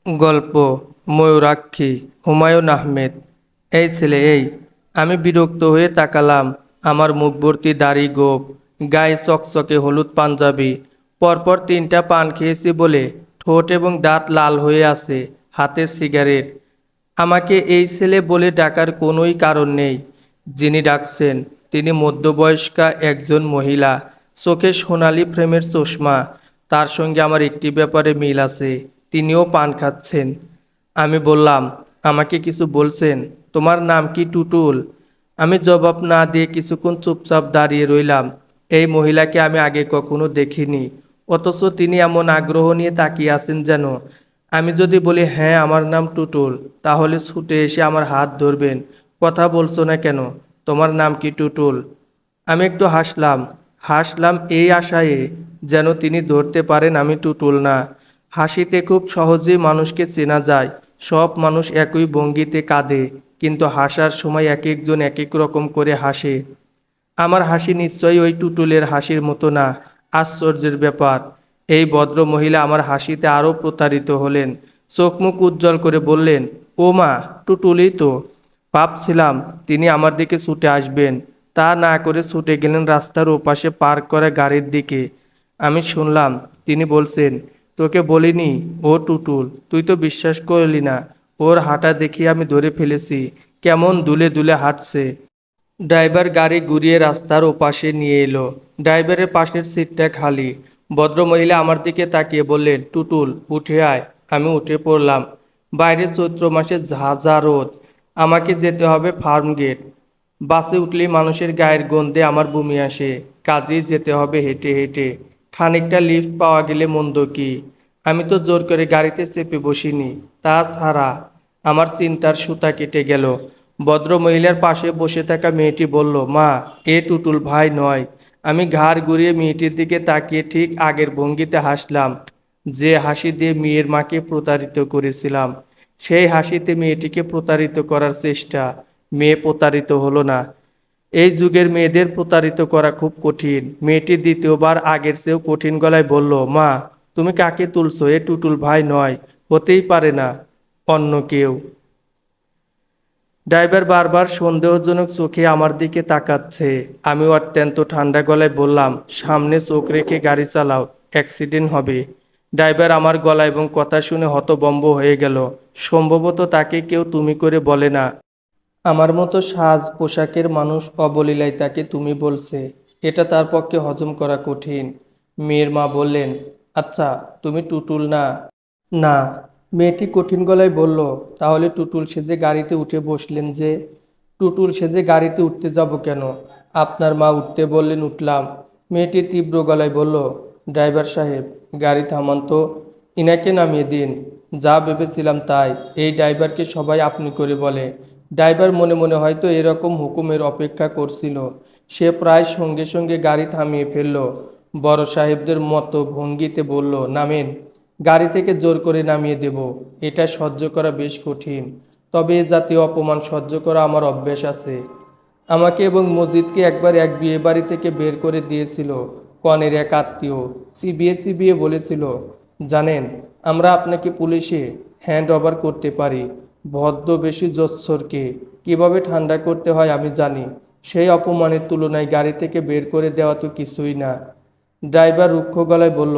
গল্প ময়ূরাক্ষী হুমায়ুন আহমেদ। এই ছেলে এই। আমি বিরক্ত হয়ে তাকালাম। আমার মুখ ভর্তি দাড়ি গোঁফ, গায়ে চকচকে হলুদ পাঞ্জাবি, পরপর 3টা পান খেয়েছি বলে ঠোঁট এবং দাঁত লাল হয়ে আছে, হাতে সিগারেট। আমাকে এই ছেলে বলে ডাকার কোনোই কারণ নেই। যিনি ডাকছেন তিনি মধ্যবয়স্কা একজন মহিলা, চোখে সোনালি ফ্রেমের চশমা। তার সঙ্গে আমার একটি ব্যাপারে মিল আছে, তিনিও পান খাচ্ছেন। আমি বললাম, আমাকে কিছু বলছেন? তোমার নাম কি টুটুল? আমি জবাব না দিয়ে কিছুক্ষণ চুপচাপ দাঁড়িয়ে রইলাম। এই মহিলাকে আমি আগে কখনো দেখিনি, অথচ তিনি এমন আগ্রহ নিয়ে তাকিয়ে আছেন যেন আমি যদি বলি হ্যাঁ আমার নাম টুটুল, তাহলে ছুটে এসে আমার হাত ধরবেন। কথা বলছো না কেন? তোমার নাম কি টুটুল? আমি একটু হাসলাম। হাসলাম এই আশায় যেন তিনি ধরতে পারেন আমি টুটুল না। হাসিতে খুব সহজেই মানুষকে চেনা যায়। সব মানুষ একই ভঙ্গিতে কাঁদে, কিন্তু হাসার সময় এক একজন এক এক রকম করে হাসে। আমার হাসি নিশ্চয়ই ওই টুটুলের হাসির মতো না। আশ্চর্যের ব্যাপার, এই ভদ্র মহিলা আমার হাসিতে আরও প্রতারিত হলেন। চোখ মুখ উজ্জ্বল করে বললেন, ও মা, টুটুলই তো। ভাবছিলাম তিনি আমার দিকে ছুটে আসবেন, তা না করে ছুটে গেলেন রাস্তার ওপাশে পার্ক করা গাড়ির দিকে। আমি শুনলাম তিনি বলছেন, তোকে বলিনি ও টুটুল? তুই তো বিশ্বাস করলি না। ওর হাঁটা দেখি আমি ধরে ফেলেছি, কেমন দুলে দুলে হাঁটছে। ড্রাইভার গাড়ি ঘুরিয়ে রাস্তার ওপাশে নিয়ে এলো। ড্রাইভারের পাশের সিটটা খালি। ভদ্রমহিলা আমার দিকে তাকিয়ে বললেন, টুটুল উঠে আয়। আমি উঠে পড়লাম। বাইরে চৈত্র মাসে ঝাঁঝা রোদ। আমাকে যেতে হবে ফার্ম গেট। বাসে উঠলেই মানুষের গায়ের গন্ধে আমার বমি আসে, কাজেই যেতে হবে হেঁটে হেঁটে। খানিকটা লিফট পাওয়া গেলে মন্দ কি? আমি তো জোর করে গাড়িতে চেপে বসিনি। তাছাড়া আমার চিন্তার সুতা কেটে গেল। ভদ্রমহিলার পাশে বসে থাকা মেয়েটি বলল, মা, এ টুটুল ভাই নয়। আমি ঘাড় ঘুরিয়ে মেয়েটির দিকে তাকিয়ে ঠিক আগের ভঙ্গিতে হাসলাম, যে হাসি দিয়ে মেয়ের মাকে প্রতারিত করেছিলাম। সেই হাসিতে মেয়েটিকে প্রতারিত করার চেষ্টা। মেয়ে প্রতারিত হলো না। এই যুগের মেয়েদের প্রতারিত করা খুব কঠিন। মেয়েটি দ্বিতীয়বার আগের চেয়েও কঠিন গলায় বলল, মা, তুমি কাকে তুলছো? এ টুটুল ভাই নয়, হতেই পারে না, অন্য কেউ। ড্রাইভার বারবার সন্দেহজনক চোখে আমার দিকে তাকাচ্ছে। আমিও অত্যন্ত ঠান্ডা গলায় বললাম, সামনে চোখ রেখে গাড়ি চালাও, অ্যাক্সিডেন্ট হবে। ড্রাইভার আমার গলা এবং কথা শুনে হতভম্ব হয়ে গেল। সম্ভবত তাকে কেউ তুমি করে বলে না। আমার মতো সাজ পোশাকের মানুষ অবলীলায় তাকে তুমি বলছে, এটা তার পক্ষে হজম করা কঠিন। মেয়ের মা বললেন, আচ্ছা, তুমি টুটুল না? না। মেয়েটি কঠিন গলায় বলল, তাহলে টুটুল সেজে গাড়িতে উঠে বসলেন যে? টুটুল সেজে গাড়িতে উঠতে যাব কেন? আপনার মা উঠতে বললেন, উঠলাম। মেয়েটি তীব্র গলায় বলল, ড্রাইভার সাহেব, গাড়ি থামান তো, ইনাকে নামিয়ে দিন। যা ভেবেছিলাম তাই, এই ড্রাইভারকে সবাই আপনি করে বলে। ড্রাইভার মনে মনে হয়তো এরকম হুকুমের অপেক্ষা করছিল। সে প্রায় সঙ্গে সঙ্গে গাড়ি থামিয়ে ফেলল। বড় সাহেবদের মতো ভঙ্গিতে বলল, নামেন। গাড়ি থেকে জোর করে নামিয়ে দেব, এটা সহ্য করা বেশ কঠিন। তবে এ জাতীয় অপমান সহ্য করা আমার অভ্যেস আছে। আমাকে এবং মজিদকে একবার এক বিয়ে বাড়ি থেকে বের করে দিয়েছিল কনের এক আত্মীয়। চিবিয়ে চিবিয়ে বলেছিল, জানেন, আমরা আপনাকে পুলিশে হ্যান্ড ওভার করতে পারি। ভদ্রবেশী জোচ্ছরকে কিভাবে ঠান্ডা করতে হয় আমি জানি। সেই অপমানের তুলনায় গাড়ি থেকে বের করে দেওয়া তো কিছুই না। ড্রাইভার রুক্ষ গলায় বলল,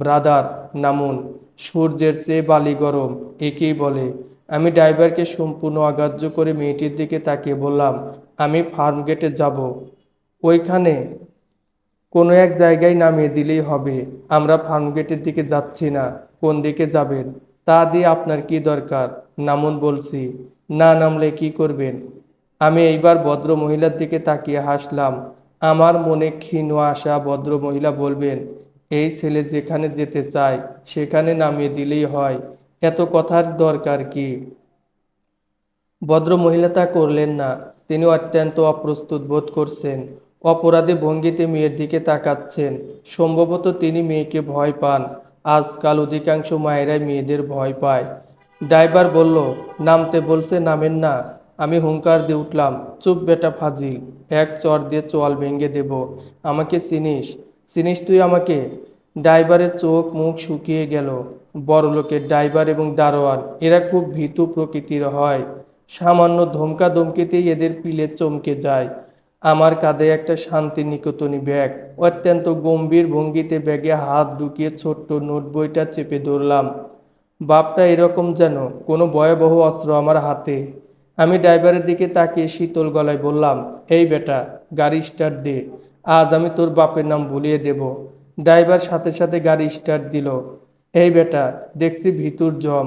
ব্রাদার, নামুন। সূর্যের চেয়ে বালি গরম, একেই বলে। আমি ড্রাইভারকে সম্পূর্ণ অগ্রাহ্য করে মেয়েটির দিকে তাকিয়ে বললাম, আমি ফার্ম গেটে যাব। ওইখানে কোনো এক জায়গায় নামিয়ে দিলেই হবে। আমরা ফার্ম গেটের দিকে যাচ্ছি না। কোন দিকে যাবেন তা দিয়ে আপনার কি দরকার? নামুন বলছি। না নামলে কি করবেন? আমি এইবার ভদ্র মহিলার দিকে তাকিয়ে হাসলাম। আমার মনে ক্ষীণ আশা ভদ্র মহিলা বলবেন, এই ছেলে যেখানে যেতে চায় সেখানে নামিয়ে দিলেই হয়, এত কথার দরকার কি? ভদ্রমহিলা তা করলেন না। তিনি অত্যন্ত অপ্রস্তুত বোধ করছেন। অপরাধী ভঙ্গিতে মেয়ের দিকে তাকাচ্ছেন। সম্ভবত তিনি মেয়েকে ভয় পান। আজকাল অধিকাংশ মায়েরাই মেয়েদের ভয় পায়। ড্রাইভার বলল, নামতে বলছে, নামেন না। আমি হুঙ্কার দিয়ে উঠলাম, চুপ বেটা ফাজিল, এক চড় দিয়ে চোয়াল ভেঙে দেব। আমাকে চিনিস? চিনিস তুই আমাকে? ড্রাইভারের চোখ মুখ শুকিয়ে গেল। বড়লোকের ড্রাইভার এবং দারোয়ান এরা খুব ভীতু প্রকৃতির হয়। সামান্য ধমকা ধমকিতেই এদের পিলে চমকে যায়। আমার কাঁধে একটা শান্তিনিকেতনী ব্যাগ, অত্যন্ত গম্ভীর ভঙ্গিতে ব্যাগে হাত ঢুকিয়ে ছোট্ট নোট বইটা চেপে ধরলাম। ভাবটা এরকম যেন কোনো ভয়াবহ অস্ত্র আমার হাতে। আমি ড্রাইভারের দিকে তাকিয়ে শীতল গলায় বললাম, এই বেটা, গাড়ি স্টার্ট দে, আজ আমি তোর বাপের নাম ভুলিয়ে দেব। ড্রাইভার সাথে সাথে গাড়ি স্টার্ট দিল। এই বেটা, দেখছি ভিতর জম,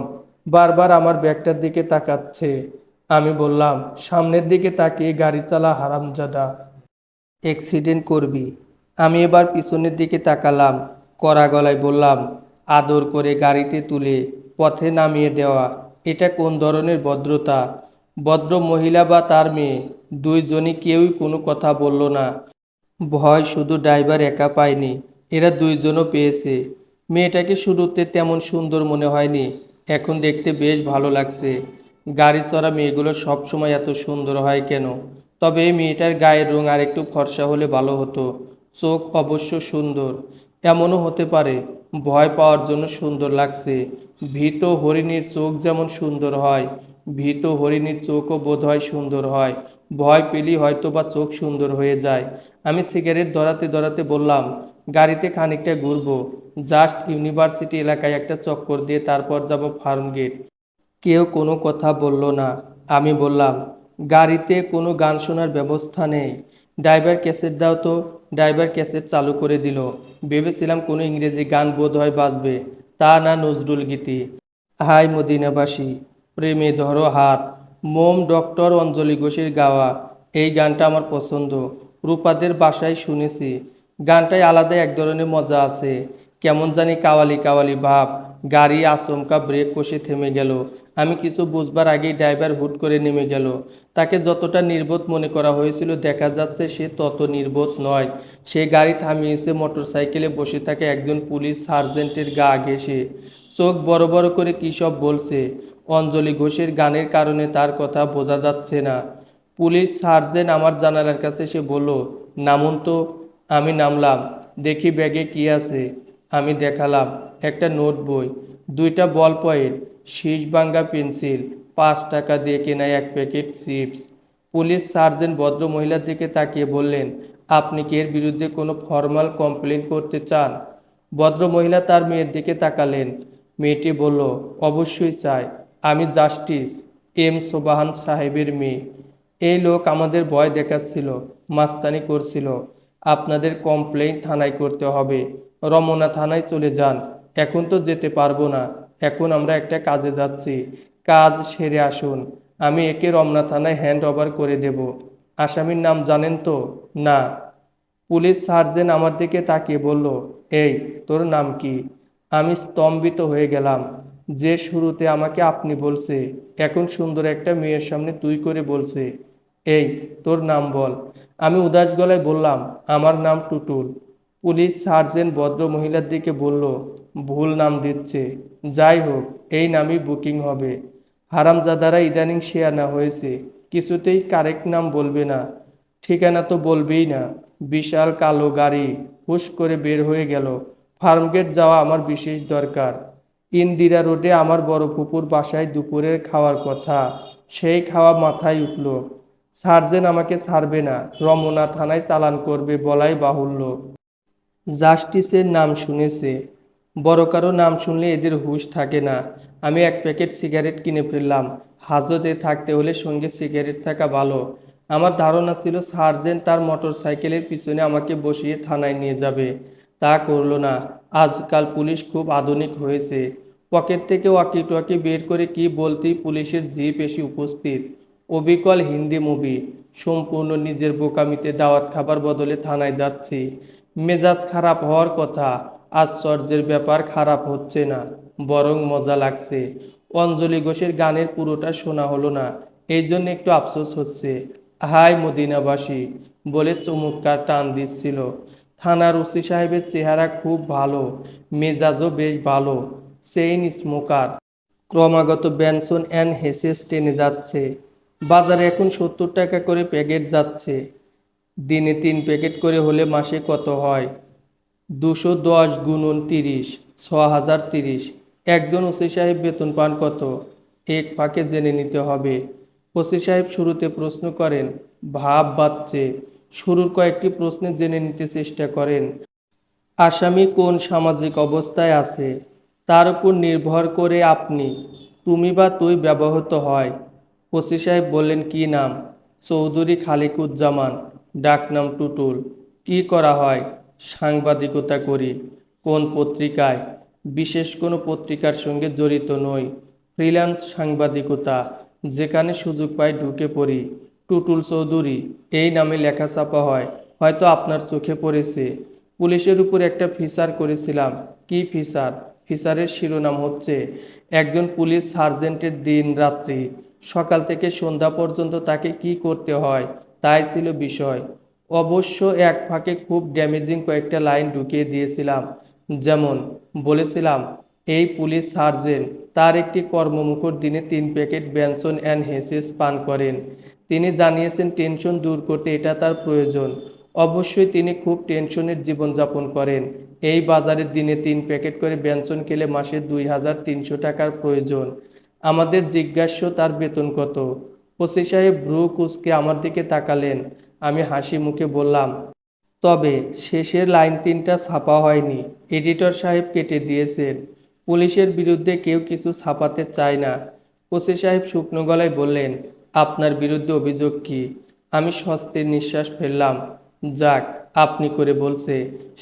বারবার আমার ব্যাগটার দিকে তাকাচ্ছে। আমি বললাম, সামনের দিকে তাকিয়ে গাড়ি চালা হারামজাদা, অ্যাক্সিডেন্ট করবি। আমি এবার পিছনের দিকে তাকালাম, কড়া গলায় বললাম, আদর করে গাড়িতে তুলে পথে নামিয়ে দেওয়া এটা কোন ধরনের ভদ্রতা? ভদ্র মহিলা বা তার মেয়ে দুইজনই কেউই কোনো কথা বলল না। ভয় শুধু ড্রাইভার একা পায়নি, এরা দুইজনও পেয়েছে। মেয়েটাকে শুরুতে তেমন সুন্দর মনে হয়নি, এখন দেখতে বেশ ভালো লাগছে। গাড়ি চড়া মেয়েগুলো সবসময় এত সুন্দর হয় কেন? তবে এই মেয়েটার গায়ের রং আর একটু ফর্সা হলে ভালো হতো। চোখ অবশ্য সুন্দর, এমনও হতে পারে ভয় পাওয়ার জন্য সুন্দর লাগছে। ভীত হরিণীর চোখ যেমন সুন্দর হয়, ভীত হরিণীর চোখও বোধহয় সুন্দর হয়। ভয় পেলেই হয়তো বা চোখ সুন্দর হয়ে যায়। আমি সিগারেট ধরাতে ধরাতে বললাম, গাড়িতে খানিকটা ঘুরবো, জাস্ট ইউনিভার্সিটি এলাকায় একটা চক্কর দিয়ে তারপর যাব ফার্মগেট। কেউ কোনো কথা বলল না। আমি বললাম, গাড়িতে কোনো গান শোনার ব্যবস্থা নেই। ড্রাইভার ক্যাসেট দাও তো। ড্রাইভার ক্যাসেট চালু করে দিল। ভেবেছিলাম কোনো ইংরেজি গান বোধহয় বাজবে, তা না, নজরুল গীতি। হাই মদিনাবাসী, প্রেমে ধরো হাত, মোম ডক্টর অঞ্জলি ঘোষের গাওয়া। এই গানটা আমার পছন্দ, রূপাদের বাসায় শুনেছি। গানটায় আলাদা এক ধরনের মজা আছে, কেমন জানি কাওয়ালি কাওয়ালি ভাব। গাড়ি আচমকা ব্রেক কষে থেমে গেল। আমি কিছু বুঝবার আগেই ড্রাইভার হুট করে নেমে গেল। তাকে যতটা নির্বোধ মনে করা হয়েছিল দেখা যাচ্ছে সে তত নির্বোধ নয়। সে গাড়ি থামিয়েছে মোটরসাইকেলে বসে থাকে একজন পুলিশ সার্জেন্টের গা ঘেঁষে। চোখ বড় বড় করে কী সব বলছে। অঞ্জলি ঘোষের গানের কারণে তার কথা বোঝা যাচ্ছে না। পুলিশ সার্জেন্ট আমার জানালার কাছে এসে বলল, নামুন তো। আমি নামলাম। দেখি ব্যাগে কি আছে। আমি দেখালাম একটা নোট বই, দুইটা বল পয়েন্ট, শীষ ভাঙ্গা পেন্সিল, 5 টাকা দিয়ে কেনা এক প্যাকেট চিপস। পুলিশ সার্জেন্ট ভদ্র মহিলার দিকে তাকিয়ে বললেন, আপনি কি এর বিরুদ্ধে কোনো ফর্মাল কমপ্লেন করতে চান? ভদ্রমহিলা তার মেয়ের দিকে তাকালেন। মেয়েটি বলল, অবশ্যই চাই, আমি জাস্টিস এম সোবাহান সাহেবের মেয়ে। এই লোক আমাদের ভয় দেখাচ্ছিল, মাস্তানি করছিল। আপনাদের কমপ্লেইন থানায় করতে হবে। রমনা থানায় চলে যান। এখন তো যেতে পারবো না, এখন আমরা একটা কাজে যাচ্ছি, কাজ সেরে আসুন। আমি একে রমনা থানায় হ্যান্ড ওভার করে দেব। আসামির নাম জানেন তো? না। পুলিশ সার্জেন্ট আমার দিকে তাকিয়ে বলল, এই, তোর নাম কি? আমি স্তম্ভিত হয়ে গেলাম। যে শুরুতে আমাকে আপনি বলছে, এখন সুন্দর একটা মেয়ের সামনে তুই করে বলছে। এই, তোর নাম বল। আমি উদাস গলায় বললাম, আমার নাম টুটুল। পুলিশ সার্জেন্ট ভদ্র মহিলার দিকে বলল, ভুল নাম দিচ্ছে। যাই হোক, এই নামই বুকিং হবে। হারামজাদারা ইদানিং শেয়ানা হয়েছে, কিছুতেই কারেক্ট নাম বলবে না, ঠিকানা তো বলবেই না। বিশাল কালো গাড়ি হুশ করে বের হয়ে গেল। ফার্মগেট যাওয়া আমার বিশেষ দরকার। ইন্দিরা রোডে আমার বড় ফুপুর বাসায় দুপুরের খাওয়ার কথা, সেই খাওয়া মাথায় উঠল। সার্জেন আমাকে ছাড়বে না, রমনা থানায় চালান করবে বলাই বাহুল্য। জাস্টিসের নাম শুনেছে, বড় কারো নাম শুনলে এদের হুঁশ থাকে না। আমি এক প্যাকেট সিগারেট কিনে ফেললাম। হাজতে থাকতে হলে সঙ্গে সিগারেট থাকা ভালো। আমার ধারণা ছিল সার্জেন্ট তার মোটর সাইকেলের পিছনে আমাকে বসিয়ে থানায় নিয়ে যাবে, তা করলো না। আজকাল পুলিশ খুব আধুনিক হয়েছে। পকেট থেকে ওয়াকি টোয়াকি বের করে কি বলতেই পুলিশের জিপ এসে উপস্থিত। অবিকল হিন্দি মুভি, সম্পূর্ণ নিজের বোকামিতে দাওয়াত খাবার বদলে থানায় যাচ্ছি। মেজাজ খারাপ হওয়ার কথা, আশ্চর্যের ব্যাপার, খারাপ হচ্ছে না, বরং মজা লাগছে। অঞ্জলি ঘোষের গানের পুরোটা শোনা হলো না, এই জন্য একটু আফসোস হচ্ছে। হাই মদিনাবাসী বলে চমৎকার টান দিচ্ছিল। থানার ওসি সাহেবের চেহারা খুব ভালো, মেজাজও বেশ ভালো। চেইন স্মোকার, ক্রমাগত ব্যানসন অ্যান্ড হেসেস টেনে যাচ্ছে। বাজারে এখন 70 টাকা করে প্যাকেট যাচ্ছে। দিনে 3 প্যাকেট করে হলে মাসে কত হয়? 210 গুণন 30, 6030। একজন ওসি সাহেব বেতন পান কত? এক ফাঁকে জেনে নিতে হবে। ওসি সাহেব শুরুতে প্রশ্ন করেন, ভাব বাড়ছে। শুরুর কয়েকটি প্রশ্নে জেনে নিতে চেষ্টা করেন আসামি কোন সামাজিক অবস্থায় আছে, তার উপর নির্ভর করে আপনি, তুমি বা তুই ব্যবহৃত হয়। ওসি সাহেব বললেন, কি নাম? চৌধুরী খালিকুজ্জামান। ডাকনাম টুটুল। কি করা হয়? সাংবাদিকতা করি। কোন পত্রিকায়? বিশেষ কোনো পত্রিকার সঙ্গে জড়িত নই। ফ্রিল্যান্স সাংবাদিকতা, যেখানে সুযোগ পাই ঢুকে পড়ি। টুটুল চৌধুরী এই নামে লেখা ছাপা হয়, হয়তো আপনার চোখে পড়েছে। পুলিশের উপর একটা ফিচার করেছিলাম। কি ফিচার? ফিচারের শিরোনাম হচ্ছে একজন পুলিশ সার্জেন্টের দিন রাত্রি, সকাল থেকে সন্ধ্যা পর্যন্ত তাকে কি করতে হয়, তাই ছিল বিষয়। অবশ্য এক ফাঁকে খুব ড্যামেজিং কয়েকটা লাইন ঢুকিয়ে দিয়েছিলাম। যেমন বলেছিলাম, এই পুলিশ সার্জেন্ট তার একটি কর্মমুখর দিনে 3 প্যাকেট বেনসন অ্যান্ড হেসেস পান করেন। তিনি জানিয়েছেন টেনশন দূর করতে এটা তার প্রয়োজন। অবশ্যই তিনি খুব টেনশনের জীবনযাপন করেন। এই বাজারের দিনে 3 প্যাকেট করে বেনসন খেলে মাসে 2300 টাকার প্রয়োজন। আমাদের জিজ্ঞাস্য তার বেতন কত? ওসি সাহেব ভ্রু কুঁচকে আমার দিকে তাকালেন। আমি হাসি মুখে বললাম, তবে শেষের লাইন 3টা ছাপা হয়নি, এডিটর সাহেব কেটে দিয়েছেন। পুলিশের বিরুদ্ধে কেউ কিছু ছাপাতে চায় না। ওসি সাহেব শুকনো গলায় বললেন, আপনার বিরুদ্ধে অভিযোগ কি? আমি স্বস্তির নিঃশ্বাস ফেললাম। যাক, আপনি করে বলছে।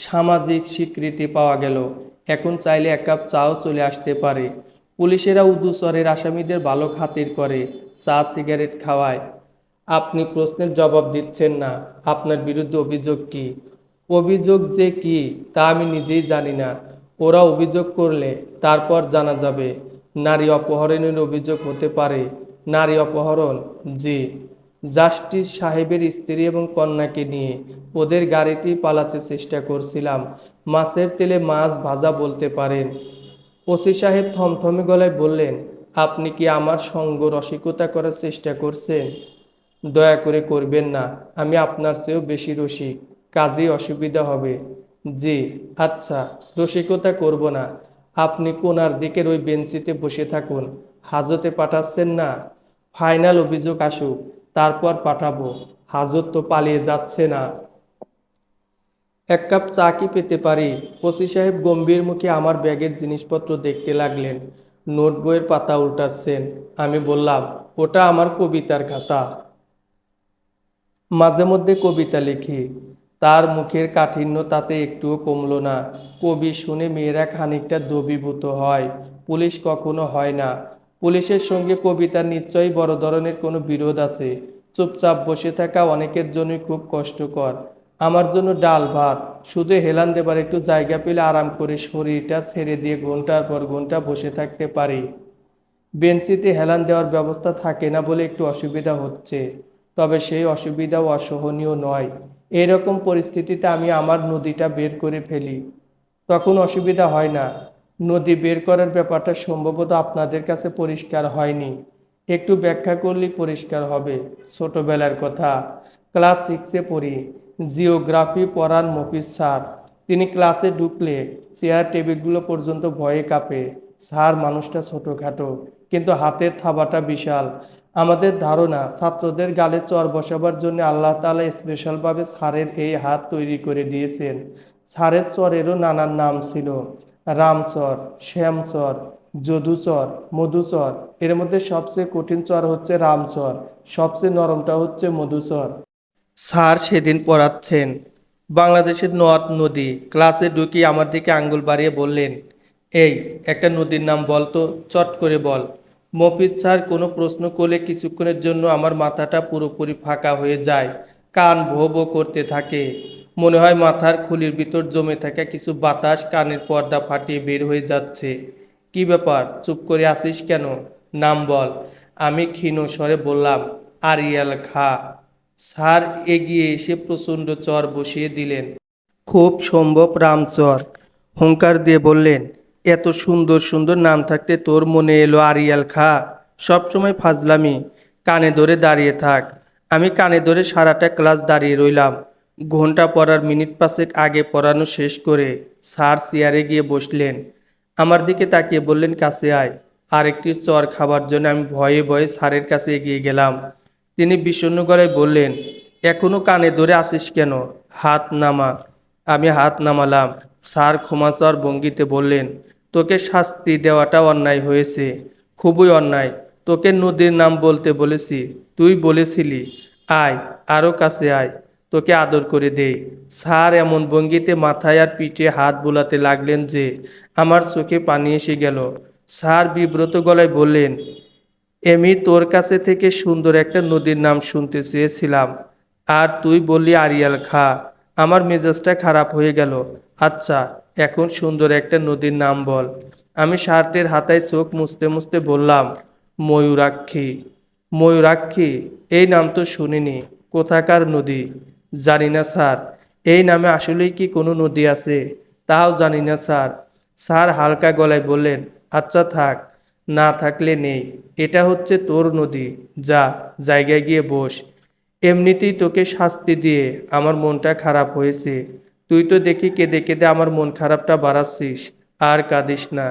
সামাজিক স্বীকৃতি পাওয়া গেল। এখন চাইলে 1 কাপ চাও চলে আসতে পারে। পুলিশেরা উদুচরের আসামিদের ভালো খাতির করে, চা সিগারেট খাওয়ায়। আপনি প্রশ্নের জবাব দিচ্ছেন না। আপনার বিরুদ্ধে অভিযোগ কি? অভিযোগ যে কি তা আমি নিজেই জানি না। ওরা অভিযোগ করলে তারপর জানা যাবে। নারী অপহরণের অভিযোগ হতে পারে। নারী অপহরণ? জি। জাস্টিস সাহেবের স্ত্রী এবং কন্যাকে নিয়ে ওদের গাড়িতেই পালাতে চেষ্টা করছিলাম। মাছের তেলে মাছ ভাজা বলতে পারেন। ওসি সাহেব থমথমে গলায় বললেন, আপনি কি আমার সঙ্গ রসিকতা করার চেষ্টা করছেন? দয়া করে করবেন না। আমি আপনার চেয়েও বেশি রসিক, কাজেই অসুবিধা হবে। জি, আচ্ছা, রসিকতা করব না। আপনি কোনার দিকের ওই বেঞ্চিতে বসে থাকুন। হাজতে পাঠাচ্ছেন না? ফাইনাল অভিযোগ আসুক, তারপর পাঠাবো। হাজত তো পালিয়ে যাচ্ছে না। 1 কাপ চা কি পেতে পারি? ওসি সাহেব গম্ভীর মুখে আমার ব্যাগের জিনিসপত্র দেখতে লাগলেন। নোট বইয়ের পাতা উল্টাচ্ছেন। আমি বললাম, ওটা আমার কবিতার খাতা। মাঝে মধ্যে কবিতা লিখি। তার মুখের কাঠিন্য তাতে একটুও কমল না। কবি শুনে মেয়েরা খানিকটা দ্রবীভূত হয়, পুলিশ কখনো হয় না। পুলিশের সঙ্গে কবিতার নিশ্চয়ই বড় ধরনের কোনো বিরোধ আছে। চুপচাপ বসে থাকা অনেকের জন্যই খুব কষ্টকর। আমার জন্য ডাল ভাত, শুধু হেলান দেবার একটু জায়গা পেলে আরাম করে শরীরটা ছেড়ে দিয়ে ঘন্টার পর ঘন্টা বসে থাকতে পারি। বেঞ্চিতে হেলান দেওয়ার ব্যবস্থা থাকে না বলে একটু অসুবিধা হচ্ছে, তবে সেই অসুবিধাও অসহনীয় নয়। এরকম পরিস্থিতিতে আমি আমার নদীটা বের করে ফেলি, তখন অসুবিধা হয় না। নদী বের করার ব্যাপারটা সম্ভবত আপনাদের কাছে পরিষ্কার হয়নি। একটু ব্যাখ্যা করলেই পরিষ্কার হবে। ছোটবেলার কথা, ক্লাস 6-এ পড়ি। জিওগ্রাফি পড়ান মফিজ স্যার। তিনি ক্লাসে ঢুকলে চেয়ার টেবিলগুলো পর্যন্ত ভয়ে কাঁপে। স্যার মানুষটা ছোটোখাটো, কিন্তু হাতের থাবাটা বিশাল। আমাদের ধারণা ছাত্রদের গালে চর বসাবার জন্য আল্লাহ তাআলা স্পেশালভাবে স্যারের এই হাত তৈরি করে দিয়েছেন। স্যারের চরেরও নানান নাম ছিল, রামচর, শ্যামচর, যদুচর, মধুচর। এর মধ্যে সবচেয়ে কঠিন চর হচ্ছে রামচর, সবচেয়ে নরমটা হচ্ছে মধুচর। স্যার সেদিন পড়াচ্ছেন বাংলাদেশের নদ নদী। ক্লাসে ঢুকি আমার দিকে আঙ্গুল বাড়িয়ে বললেন, এই একটা নদীর নাম বল তো, চট করে বল। মফিজ স্যার কোনো প্রশ্ন করলে কিছুক্ষণের জন্য আমার মাথাটা পুরোপুরি ফাঁকা হয়ে যায়। কান ভো ভো করতে থাকে। মনে হয় মাথার খুলির ভিতর জমে থাকা কিছু বাতাস কানের পর্দা ফাটিয়ে বের হয়ে যাচ্ছে। কি ব্যাপার, চুপ করে আছিস কেন? নাম বল। আমি ক্ষীণ স্বরে বললাম, আরিয়াল খা। স্যার এগিয়ে এসে প্রচণ্ড চর বসিয়ে দিলেন। খুব সম্ভব রামচর। হুঙ্কার দিয়ে বললেন, এত সুন্দর সুন্দর নাম থাকতে তোর মনে এলো আরিয়াল খা? সবসময় ফাজলামি। কানে ধরে দাঁড়িয়ে থাক। আমি কানে ধরে সারাটা ক্লাস দাঁড়িয়ে রইলাম। ঘন্টা পড়ার মিনিট 5 আগে পড়ানো শেষ করে স্যার চেয়ারে গিয়ে বসলেন। আমার দিকে তাকিয়ে বললেন, কাছে আয়। আরেকটি চর খাবার জন্য আমি ভয়ে ভয়ে স্যারের কাছে এগিয়ে গেলাম। তিনি বিষণ্ণ গলায় বললেন, এখনো কানে ধরে আছিস কেন? হাত নামা। আমি হাত নামালাম। স্যার ক্ষমা চাওয়ার ভঙ্গিতে বললেন, তোকে শাস্তি দেওয়াটা অন্যায় হয়েছে, খুবই অন্যায়। তোকে নদীর নাম বলতে বলেছি, তুই বলেছিলি আয়, আরও কাছে আয়, তোকে আদর করে দেই। স্যার এমন ভঙ্গিতে মাথায় আর পিঠে হাত বুলাতে লাগলেন যে আমার চোখে পানি এসে গেল। স্যার বিব্রত গলায় বললেন, আমি তোর কাছে থেকে সুন্দর একটা নদীর নাম শুনতে চেয়েছিলাম, আর তুই বললি আরিয়াল খা। আমার মেজাজটা খারাপ হয়ে গেল। আচ্ছা, এখন সুন্দর একটা নদীর নাম বল। আমি শার্টের হাতায় চোখ মুছতে মুছতে বললাম, ময়ূরাক্ষী। ময়ূরাক্ষী? এই নাম তো শুনিনি। কোথাকার নদী? জানি না স্যার। এই নামে আসলেই কি কোনো নদী আছে? তাও জানি না স্যার। স্যার হালকা গলায় বললেন, আচ্ছা থাক, না থাকলে নেই। এটা হচ্ছে তোর নদী। যা, জায়গায় গিয়ে বস। এমনিতেই তোকে শাস্তি দিয়ে আমার মনটা খারাপ হয়েছে। তুই তো দেখি কেঁদে কেঁদে আমার মন খারাপটা বাড়াচ্ছিস। আর কাঁদিস না।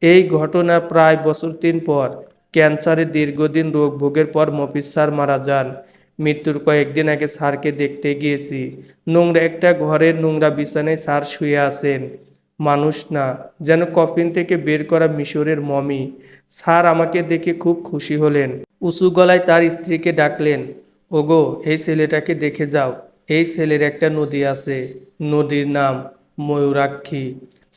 এই ঘটনা প্রায় বছর 3 পর। ক্যান্সারে দীর্ঘদিন রোগ ভোগের পর মফিজ স্যার মারা যান। মৃত্যুর কয়েকদিন আগে স্যারকে দেখতে গিয়েছি। নোংরা একটা ঘরের নোংরা বিছানায় স্যার শুয়ে আছেন। মানুষ না, যেন কফিন থেকে বের করা মিশরের মমি। স্যার আমাকে দেখে খুব খুশি হলেন। উঁচু গলায় তার স্ত্রীকে ডাকলেন, ওগো, এই ছেলেটাকে দেখে যাও। এই ছেলের একটা নদী আছে, নদীর নাম ময়ূরাক্ষী।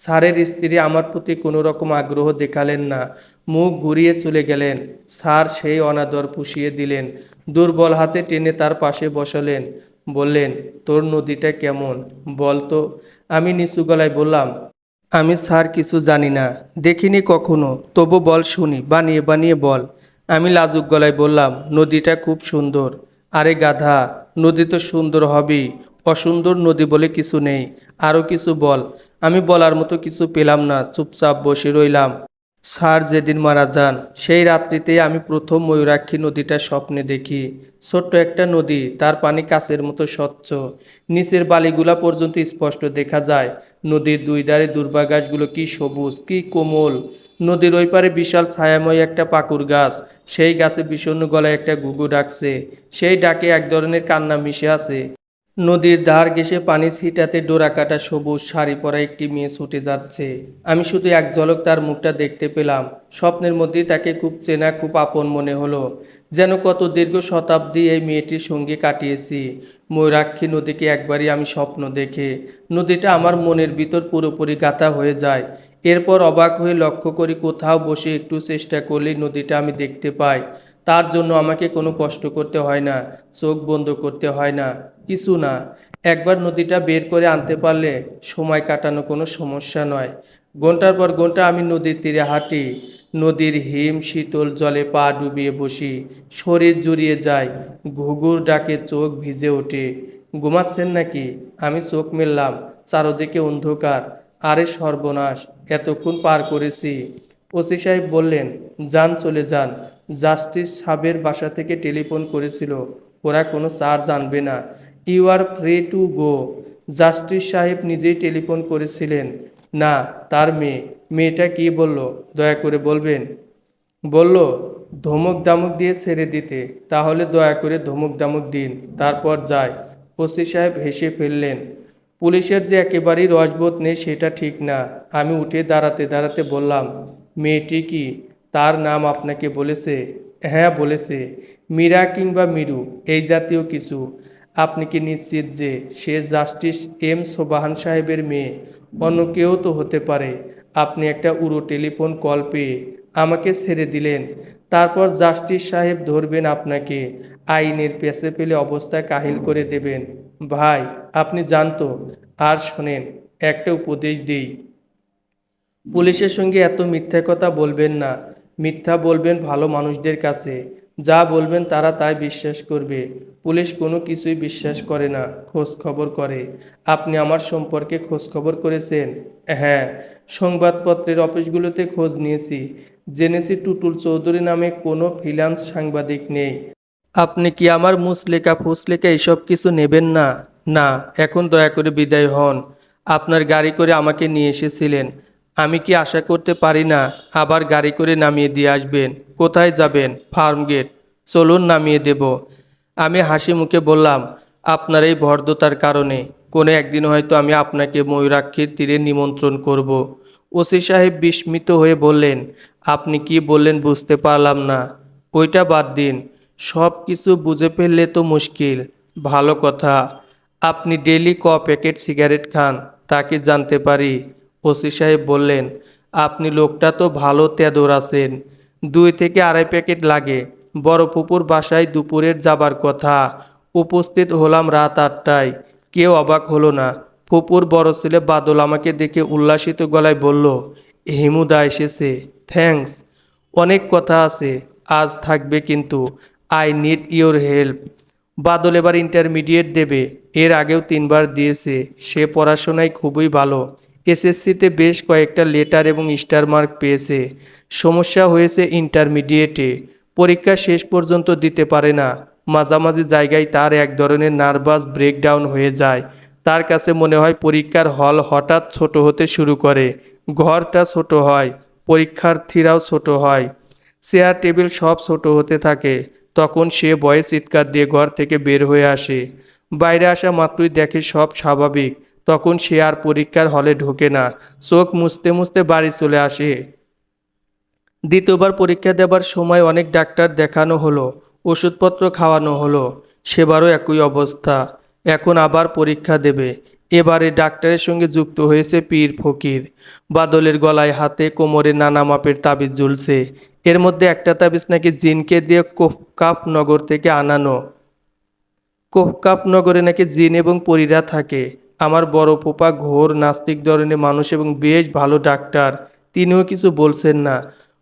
স্যারের স্ত্রী আমার প্রতি কোনো রকম আগ্রহ দেখালেন না, মুখ ঘুরিয়ে চলে গেলেন। স্যার সেই অনাদর পুষিয়ে দিলেন, দুর্বল হাতে টেনে তার পাশে বসালেন। বললেন, তোর নদীটা কেমন বল তো। আমি নিচু গলায় বললাম, আমি স্যার কিছু জানি না, দেখিনি কখনো, তবু বল শুনি, বানিয়ে বানিয়ে বল। আমি লাজুক গলায় বললাম, নদীটা খুব সুন্দর। আরে গাধা, নদী তো সুন্দর হবেই, অসুন্দর নদী বলে কিছু নেই, আরও কিছু বল। আমি বলার মতো কিছু পেলাম না, চুপচাপ বসে রইলাম। স্যার যেদিন মারা যান সেই রাত্রিতেই আমি প্রথম ময়ূরাক্ষী নদীটা স্বপ্নে দেখি। ছোট্ট একটা নদী, তার পানি কাচের মতো স্বচ্ছ, নিচের বালিগুলা পর্যন্ত স্পষ্ট দেখা যায়। নদীর দুই ধারে দুর্বা গাছগুলো কি সবুজ, কি কোমল। নদীর ওই পারে বিশাল ছায়াময় একটা পাকুর গাছ, সেই গাছে বিষণ্ণ গলায় একটা ঘুঘু ডাকছে। সেই ডাকে এক ধরনের কান্না মিশে আছে। নদীর ধার ঘেঁষে পানি ছিটাতে ডোরাকাটা সবুজ শাড়ি পরা একটি মেয়ে ছুটে যাচ্ছে। আমি শুধু এক ঝলক তার মুখটা দেখতে পেলাম। স্বপ্নের মধ্যেই তাকে খুব চেনা, খুব আপন মনে হলো। যেন কত দীর্ঘ শতাব্দী এই মেয়েটির সঙ্গে কাটিয়েছি। ময়ূরাক্ষী নদীকে একবারই আমি স্বপ্ন দেখে নদীটা আমার মনের ভিতর পুরোপুরি গাঁথা হয়ে যায়। এরপর অবাক হয়ে লক্ষ্য করি, কোথাও বসে একটু চেষ্টা করলেই নদীটা আমি দেখতে পাই। তার জন্য আমাকে কোনো কষ্ট করতে হয় না, চোখ বন্ধ করতে হয় না, কিছু না। একবার নদীটা বের করে আনতে পারলে সময় কাটানো কোনো সমস্যা নয়। ঘন্টার পর ঘন্টা আমি নদীর তীরে হাঁটি, নদীর হিম শীতল জলে পা ডুবিয়ে বসি, শরীর জুড়িয়ে যায়, ঘুঘুর ডাকে চোখ ভিজে ওঠে। ঘুমাচ্ছেন নাকি? আমি চোখ মেললাম, চারদিকে অন্ধকার। আরে সর্বনাশ, এতক্ষণ পার করেছি। ওসি সাহেব বললেন, যান, চলে যান। জাস্টিস সাহেবের বাসা থেকে টেলিফোন করেছিল, ওরা কোনো চার্জ আনবে না। You are free to go. Justice সাহেব নিজেই টেলিফোন করেছিলেন। না, তার মেয়ে। মেয়েটা কি বলল দয়া করে বলবেন? বলল ধমক দামক দিয়ে ছেড়ে দিতে। তাহলে দয়া করে ধমক দামক দিন, তারপর যায়। ওসি সাহেব হেসে ফেললেন। পুলিশের যে একেবারেই রসবোধ নেই সেটা ঠিক না। আমি উঠে দাঁড়াতে দাঁড়াতে বললাম, মেয়েটি কি, তার নাম আপনাকে বলেছে? হ্যাঁ বলেছে, মীরা কিংবা মিরু, এই জাতীয় কিছু। আপনি কি নিশ্চিত যে সে জাস্টিস এম সোবাহান সাহেবের মেয়ে? অন্য কেউ তো হতে পারে। আপনি একটা উড়ো টেলিফোন কল পেয়ে আমাকে ছেড়ে দিলেন, তারপর জাস্টিস সাহেব ধরবেন আপনাকে, আইনের পেছে পেলে অবস্থা কাহিল করে দেবেন। ভাই, আপনি জানতো। আর শোনেন, একটা উপদেশ দিই, পুলিশের সঙ্গে এত মিথ্যা কথা বলবেন না। মিথ্যা বলবেন ভালো মানুষদের কাছে, যা বলবেন তারা তাই বিশ্বাস করবে। পুলিশ কোনো কিছুই বিশ্বাস করে না, খোঁজ খবর করে। আপনি আমার সম্পর্কে খোঁজ খবর করেছেন? হ্যাঁ, সংবাদপত্রের অফিসগুলোতে খোঁজ নিয়েছি, জেনেছি টুটুল চৌধুরী নামে কোনো ফ্রিল্যান্স সাংবাদিক নেই। আপনি কি আমার মুচলেকা ফুসলেকা এসব কিছু নেবেন না? না, এখন দয়া করে বিদায় হন। আপনার গাড়ি করে আমাকে নিয়ে এসেছিলেন, আমি কি আশা করতে পারি না আবার গাড়ি করে নামিয়ে দিয়ে আসবেন? কোথায় যাবেন? ফার্ম গেট। চলুন নামিয়ে দেব। আমি হাসি মুখে বললাম, আপনার এই ভদ্রতার কারণে কোনো একদিন হয়তো আমি আপনাকে ময়ূরাক্ষীর তীরে নিমন্ত্রণ করব। ওসি সাহেব বিস্মিত হয়ে বললেন, আপনি কি বললেন বুঝতে পারলাম না। ওইটা বাদ দিন, সব কিছু বুঝে ফেললে তো মুশকিল। ভালো কথা, আপনি ডেইলি প্যাকেট সিগারেট খান, তা কি জানতে পারি? ওসি সাহেব বললেন, আপনি লোকটা তো ভালো তেদর আছেন। 2 থেকে আড়াই প্যাকেট লাগে। বড় ফুপুর বাসায় দুপুরের যাবার কথা। উপস্থিত হলাম রাত 8টায়। কেউ অবাক হলো না। ফুপুর বড় ছেলে বাদল আমাকে দেখে উল্লাসিত গলায় বলল, হিমুদা এসেছে। থ্যাঙ্কস। অনেক কথা আছে, আজ থাকবে কিন্তু। I need your help. Badal এবার ইন্টারমিডিয়েট দেবে। এর আগেও 3বার দিয়েছে। সে পড়াশোনায় খুবই ভালো। এসএসসিতে বেশ কয়েকটা লেটার এবং স্টার মার্ক পেয়েছে। সমস্যা হয়েছে ইন্টারমিডিয়েটে। পরীক্ষা শেষ পর্যন্ত দিতে পারে না। মাঝামাঝি জায়গায় তার এক ধরনের নার্ভাস ব্রেকডাউন হয়ে যায়। তার কাছে মনে হয় পরীক্ষার হল হঠাৎ ছোট হতে শুরু করে। ঘরটা ছোট হয়, পরীক্ষার্থীরাও ছোট হয়, চেয়ার টেবিল সব ছোট হতে থাকে। তখন সে ভয়ে চিৎকার দিয়ে ঘর থেকে বের হয়ে আসে। বাইরে আসা মাত্রই দেখে সব স্বাভাবিক। তখন সে আর পরীক্ষার হলে ঢোকে না, চোখ মুছতে মুছতে বাড়ি চলে আসে। দ্বিতীয়বার পরীক্ষা দেবার সময় অনেক ডাক্তার দেখানো হলো, ওষুধপত্র খাওয়ানো হলো। সেবারও একই অবস্থা। এখন আবার পরীক্ষা দেবে। এবারে ডাক্তারের সঙ্গে যুক্ত হয়েছে পীর ফকির। বাদলের গলায় হাতে কোমরে নানা মাপের তাবিজ ঝুলছে। এর মধ্যে একটা তাবিজ নাকি জিনকে দিয়ে কোহকাপ নগর থেকে আনানো। কোহকাপ নগরে নাকি জিন এবং পরীরা থাকে। আমার বড় পোপা ঘোর নাস্তিক ধরনের মানুষ এবং বেশ ভালো ডাক্তার। তিনিও কিছু বলছেন না।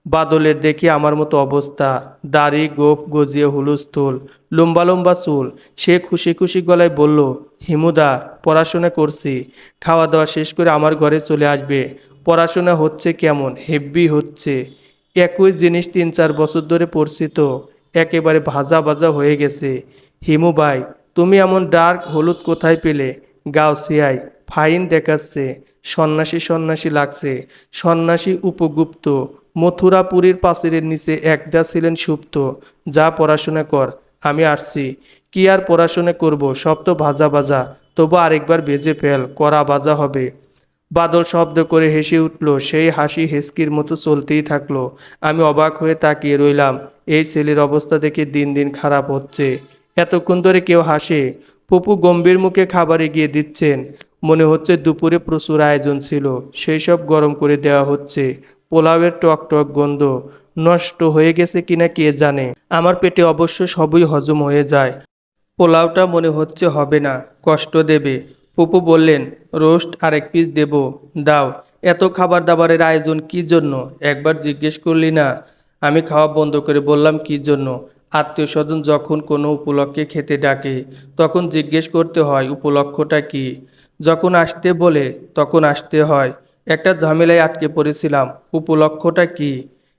বাদলের দেখি আমার মতো অবস্থা। দাড়ি গোঁফ গজিয়ে হুলস্থুল, লম্বা লম্বা চুল। সে খুশি খুশি গলায় বলল, হিমুদা, পড়াশোনা করছি। খাওয়া দাওয়া শেষ করে আমার ঘরে চলে আসবে। পড়াশোনা হচ্ছে কেমন? হেব্বি হচ্ছে। একই জিনিস 3-4 বছর ধরে পড়ছি তো, একেবারে ভাজা ভাজা হয়ে গেছে। হিমু ভাই, তুমি এমন ডার্ক হলুদ কোথায় পেলে? গাউসিয়ায়। ফাইন দেখাচ্ছে। সন্ন্যাসী সন্ন্যাসী লাগছে। সন্ন্যাসী উপগুপ্ত। মথুরাপুরীর পাঁচিলের নিচে একদা ছিলেন সুপ্ত। যা পড়াশোনা কর, আমি আসছি। কি আর পড়াশোনা করব, সব তো ভাজা ভাজা। তবু আরেকবার বেজে ফেল, কড়া ভাজা হবে। বাদল শব্দ করে হেসে উঠল। সেই হাসি হেসকির মতো চলতেই থাকলো। আমি অবাক হয়ে তাকিয়ে রইলাম। এই ছেলের অবস্থা দেখে দিন দিন খারাপ হচ্ছে। এতক্ষণ ধরে কেউ হাসে। ফুপু গম্ভীর মুখে খাবার এগিয়ে দিচ্ছেন। মনে হচ্ছে দুপুরে প্রচুর আয়োজন ছিল, সেই সব গরম করে দেওয়া হচ্ছে। পোলাওয়ের টক টক গন্ধ। নষ্ট হয়ে গেছে কিনা কে জানে। আমার পেটে অবশ্য সবই হজম হয়ে যায়। পোলাওটা মনে হচ্ছে হবে না, কষ্ট দেবে। ফুপু বললেন, রোস্ট আর 1 পিস দেব। দাও। এত খাবার দাবারের আয়োজন কি জন্য? একবার জিজ্ঞেস করলি না? আমি খাওয়া বন্ধ করে বললাম, কি জন্য? আত্মীয় স্বজন যখন কোনো উপলক্ষে খেতে ডাকে, তখন জিজ্ঞেস করতে হয় উপলক্ষটা কি। যখন আসতে বলে তখন আসতে হয়। একটা ঝামেলায় আটকে পড়েছিলাম। উপলক্ষটা কি?